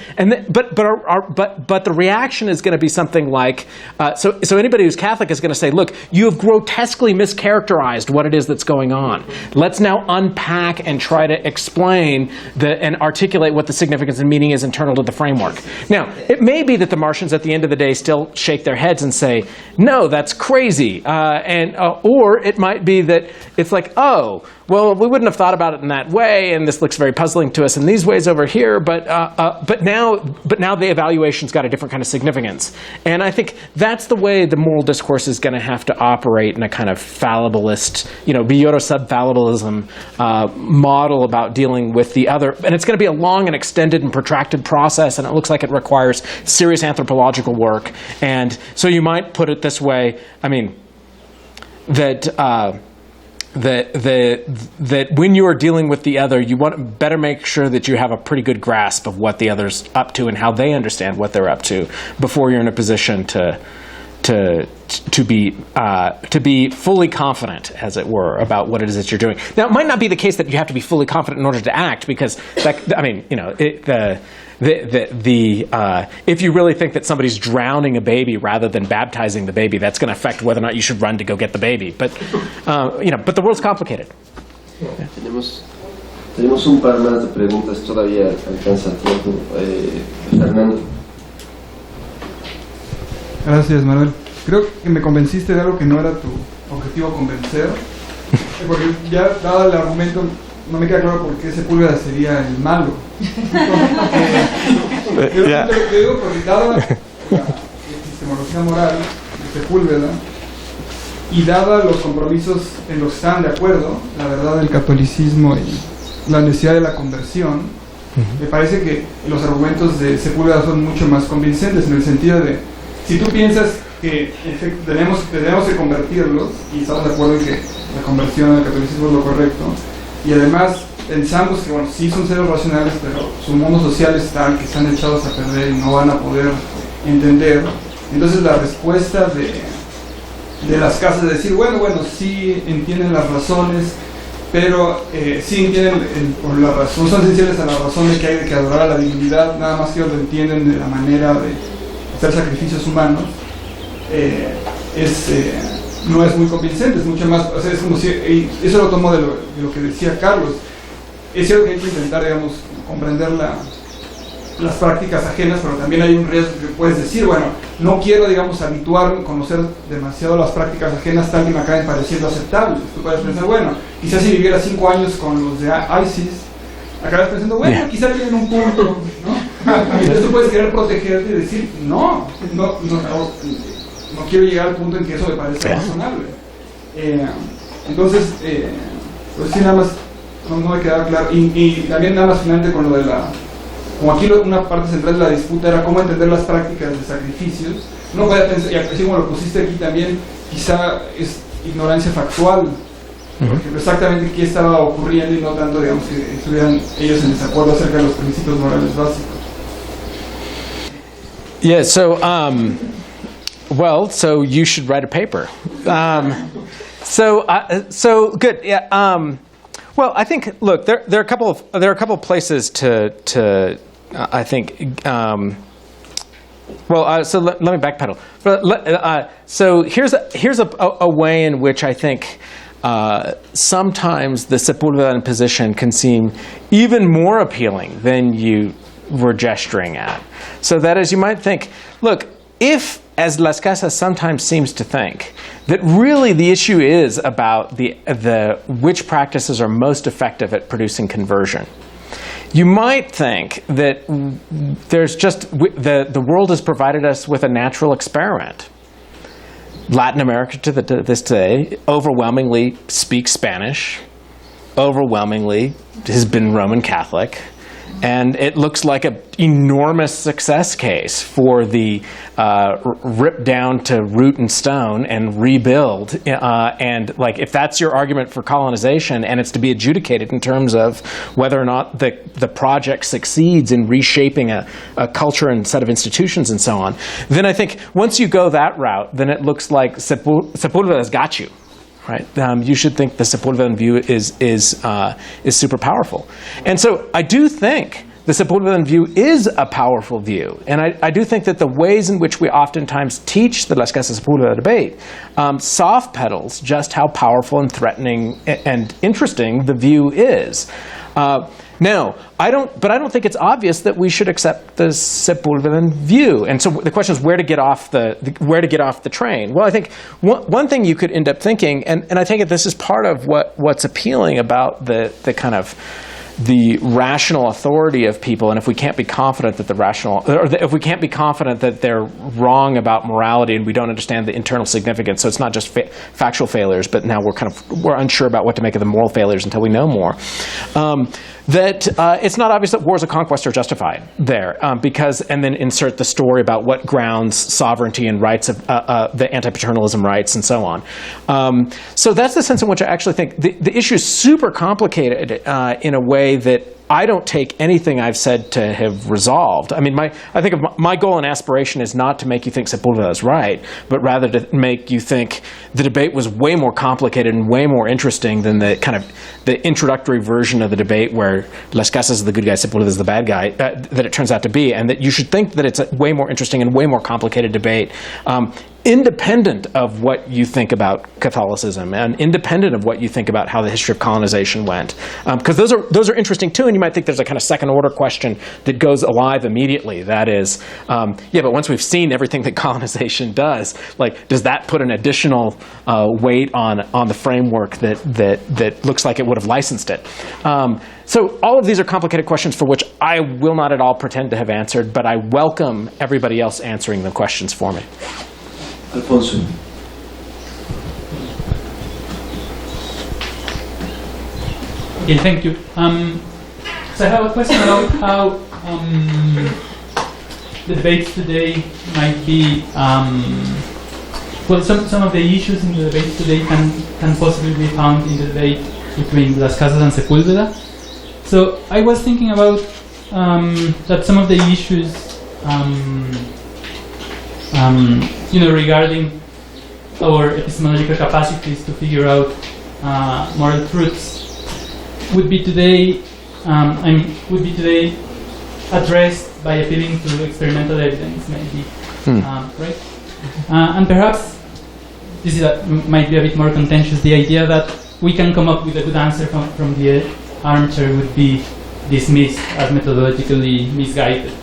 but the reaction is going to be something like, so anybody who's Catholic is going to say, look, you have grotesquely mischaracterized what it is that's going on. Let's now unpack and try to explain and articulate what the significance and meaning is internal to the framework. Now, it may be that the Martians at the end of the day still shake their heads and say, no, that's crazy. Or it might be that it's like, like, oh, well, we wouldn't have thought about it in that way, and this looks very puzzling to us in these ways over here, but now the evaluation's got a different kind of significance. And I think that's the way the moral discourse is going to have to operate in a kind of fallibilist, Villoro sub-fallibilism model about dealing with the other. And it's going to be a long and extended and protracted process, and it looks like it requires serious anthropological work. And so you might put it this way, that when you are dealing with the other, you better make sure that you have a pretty good grasp of what the other's up to and how they understand what they're up to before you're in a position to be fully confident, as it were, about what it is that you're doing. Now, it might not be the case that you have to be fully confident in order to act, because if you really think that somebody's drowning a baby rather than baptizing the baby, that's going to affect whether or not you should run to go get the baby. But but the world's complicated. Tenemos un par más de preguntas, todavía alcanza tiempo. Fernando. Gracias, Manuel. Creo que me convenciste de algo que no era tu objetivo convencer, porque ya dado el argumento no me queda claro por qué Sepúlveda sería el malo. Yo digo porque dada la epistemología moral de Sepúlveda y dada los compromisos en los que están de acuerdo, la verdad del catolicismo y la necesidad de la conversión, me parece que los argumentos de Sepúlveda son mucho más convincentes, en el sentido de, si tú piensas que tenemos que convertirlos, y estamos de acuerdo en que la conversión al catolicismo es lo correcto, y además pensamos que, bueno, sí son seres racionales, pero su mundo social es tal que están echados a perder y no van a poder entender, entonces la respuesta de las casas es decir, bueno, sí entienden las razones, pero sí entienden por la razón, son sensibles a la razón de que hay que adorar a la divinidad, nada más que ellos lo entienden de la manera de hacer sacrificios humanos, no es muy convincente, es mucho más, o sea, es como si, y eso lo tomo de lo que decía Carlos, es cierto que hay que intentar, digamos, comprender las prácticas ajenas, pero también hay un riesgo que puedes decir, bueno, no quiero, digamos, habituarme, conocer demasiado las prácticas ajenas tal que me acaben pareciendo aceptables. Tú puedes pensar, bueno, quizás si viviera 5 años con los de ISIS, acabas pensando, bueno, quizás tienen un punto, ¿no? Entonces tú puedes querer protegerte y decir, no quiero llegar al punto en que eso me parece razonable. Entonces, pues sí, nada más, no me quedaba claro. Y también nada más finalmente con lo de como aquí una parte central de la disputa era cómo entender las prácticas de sacrificios. Uno puede pensar, y así como lo pusiste aquí también, quizá es ignorancia factual, porque exactamente qué estaba ocurriendo y no tanto, digamos, que estuvieran ellos en desacuerdo acerca de los principios morales básicos. Yeah, so you should write a paper. So good. Yeah. Well, I think, look, there are a couple of places to I think. So let me backpedal. So here's a way in which I think sometimes the Sepúlvedan position can seem even more appealing than you were gesturing at. So that is, you might think, look, if, as Las Casas sometimes seems to think, that really the issue is about the which practices are most effective at producing conversion, you might think that there's just the world has provided us with a natural experiment. Latin America to this day overwhelmingly speaks Spanish, overwhelmingly has been Roman Catholic. And it looks like an enormous success case for the rip down to root and stone and rebuild. And like, if that's your argument for colonization, and it's to be adjudicated in terms of whether or not the project succeeds in reshaping a culture and set of institutions and so on, then I think once you go that route, then it looks like Sepúlveda's got you. Right? You should think the Sepúlvedan view is super powerful. And so I do think the Sepulvedan view is a powerful view. And I do think that the ways in which we oftentimes teach the Las Casas Sepulveda debate soft pedals just how powerful and threatening and interesting the view is. Now, I don't think it's obvious that we should accept the Sepulvedan view. And so the question is where to get off the train. Well, I think one thing you could end up thinking, and I think this is part of what's appealing about the kind of the rational authority of people, and if we can't be confident that if we can't be confident that they're wrong about morality and we don't understand the internal significance, so it's not just factual failures, but now we're unsure about what to make of the moral failures until we know more. That it's not obvious that wars of conquest are justified there, and then insert the story about what grounds sovereignty and rights of the anti-paternalism rights and so on. So that's the sense in which I actually think the issue is super complicated in a way that I don't take anything I've said to have resolved. I mean, I think of my goal and aspiration is not to make you think Sepulveda is right, but rather to make you think the debate was way more complicated and way more interesting than the kind of the introductory version of the debate where Las Casas is the good guy, Sepulveda is the bad guy, that it turns out to be, and that you should think that it's a way more interesting and way more complicated debate, independent of what you think about Catholicism and independent of what you think about how the history of colonization went. Because those are interesting too, and you might think there's a kind of second order question that goes alive immediately. That is, but once we've seen everything that colonization does, like, does that put an additional weight on the framework that looks like it would have licensed it? So all of these are complicated questions for which I will not at all pretend to have answered, but I welcome everybody else answering the questions for me. Alfonso. Okay, thank you. So I have a question about how the debates today might be. Some of the issues in the debates today can possibly be found in the debate between Las Casas and Sepúlveda. So I was thinking about that some of the issues, regarding our epistemological capacities to figure out moral truths, would be today addressed by appealing to experimental evidence, maybe, right? And perhaps this might be a bit more contentious. The idea that we can come up with a good answer from the armchair would be dismissed as methodologically misguided.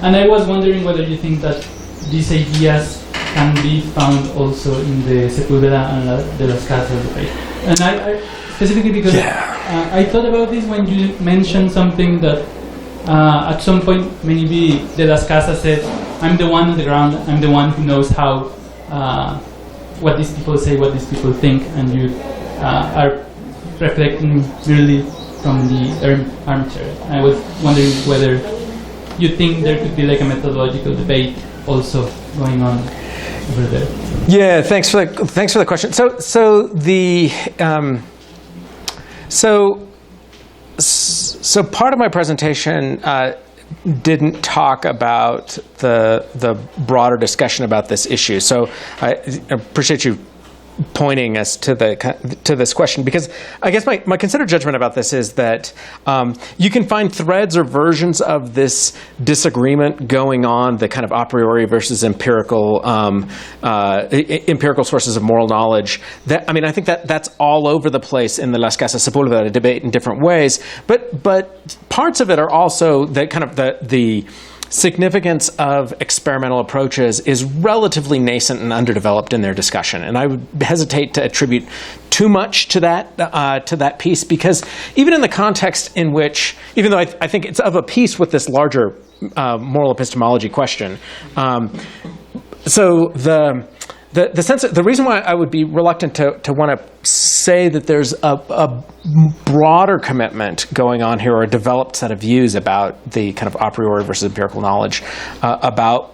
And I was wondering whether you think that these ideas can be found also in the Sepúlveda and the Las Casas debate. And I specifically because I thought about this when you mentioned something that at some point maybe the Las Casas said, I'm the one on the ground, I'm the one who knows how what these people say, what these people think, and you are reflecting merely from the armchair. I was wondering whether you think there could be like a methodological debate also going on over there. Yeah, thanks for the question. So part of my presentation didn't talk about the broader discussion about this issue. So I appreciate you pointing us to this question, because I guess my considered judgment about this is that you can find threads or versions of this disagreement going on, the kind of a priori versus empirical sources of moral knowledge. I think that's all over the place in the Las Casas Sepúlveda debate in different ways. But parts of it are also the significance of experimental approaches is relatively nascent and underdeveloped in their discussion, and I would hesitate to attribute too much to that piece, because even in the context in which, even though I think it's of a piece with this larger moral epistemology question, the reason why I would be reluctant to want to say that there's a broader commitment going on here, or a developed set of views about the kind of a priori versus empirical knowledge about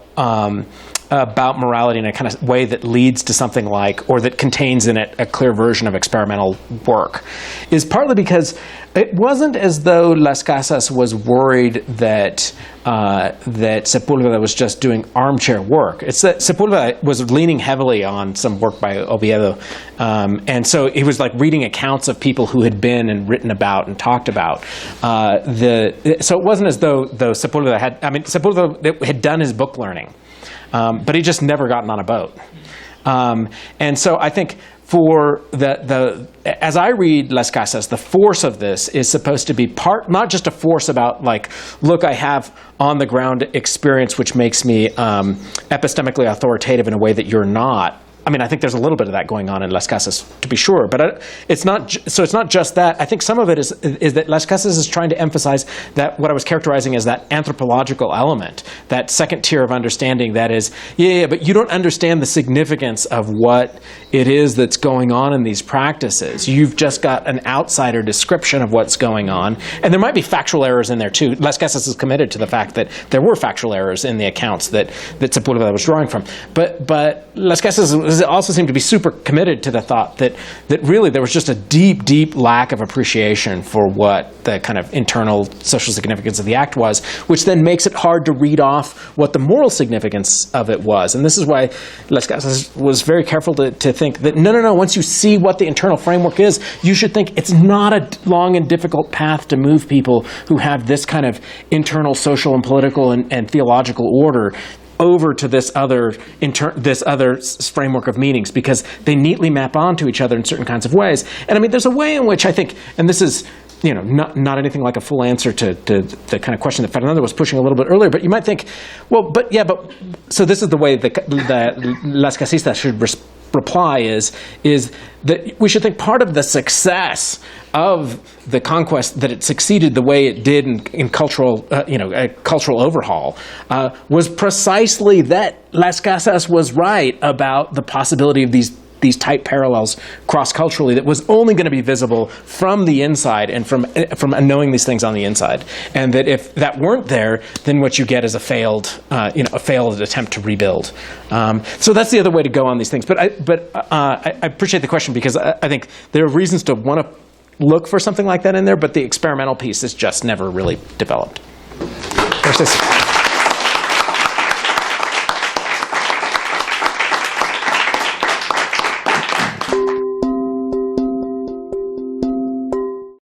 about morality in a kind of way that leads to something like, or that contains in it a clear version of experimental work, is partly because it wasn't as though Las Casas was worried that that Sepúlveda was just doing armchair work. It's that Sepúlveda was leaning heavily on some work by Oviedo, and so he was like reading accounts of people who had been and written about and talked about. So it wasn't as though Sepúlveda had. I mean, Sepúlveda had done his book learning, but he just never gotten on a boat. And so I think for as I read Las Casas, the force of this is supposed to be not just a force about like, look, I have on the ground experience which makes me epistemically authoritative in a way that you're not. I mean, I think there's a little bit of that going on in Las Casas, to be sure, but it's not. So it's not just that. I think some of it is that Las Casas is trying to emphasize that what I was characterizing as that anthropological element, that second tier of understanding. That is, but you don't understand the significance of what it is that's going on in these practices. You've just got an outsider description of what's going on, and there might be factual errors in there too. Las Casas is committed to the fact that there were factual errors in the accounts that Sepúlveda was drawing from, but Las Casas also seemed to be super committed to the thought that really there was just a deep lack of appreciation for what the kind of internal social significance of the act was, which then makes it hard to read off what the moral significance of it was. And this is why Las Casas was very careful to think that no, once you see what the internal framework is, you should think it's not a long and difficult path to move people who have this kind of internal social and political and theological order over to this other framework of meanings, because they neatly map onto each other in certain kinds of ways. And I mean, there's a way in which I think, and this is not anything like a full answer to the kind of question that Fernando was pushing a little bit earlier, but you might think, so this is the way that Las Casistas should reply is that we should think part of the success of the conquest, that it succeeded the way it did in cultural, a cultural overhaul, was precisely that Las Casas was right about the possibility of these tight parallels cross-culturally that was only going to be visible from the inside and from knowing these things on the inside, and that if that weren't there, then what you get is a failed attempt to rebuild. So that's the other way to go on these things. But I appreciate the question, because I think there are reasons to want to look for something like that in there, but the experimental piece is just never really developed. There's this.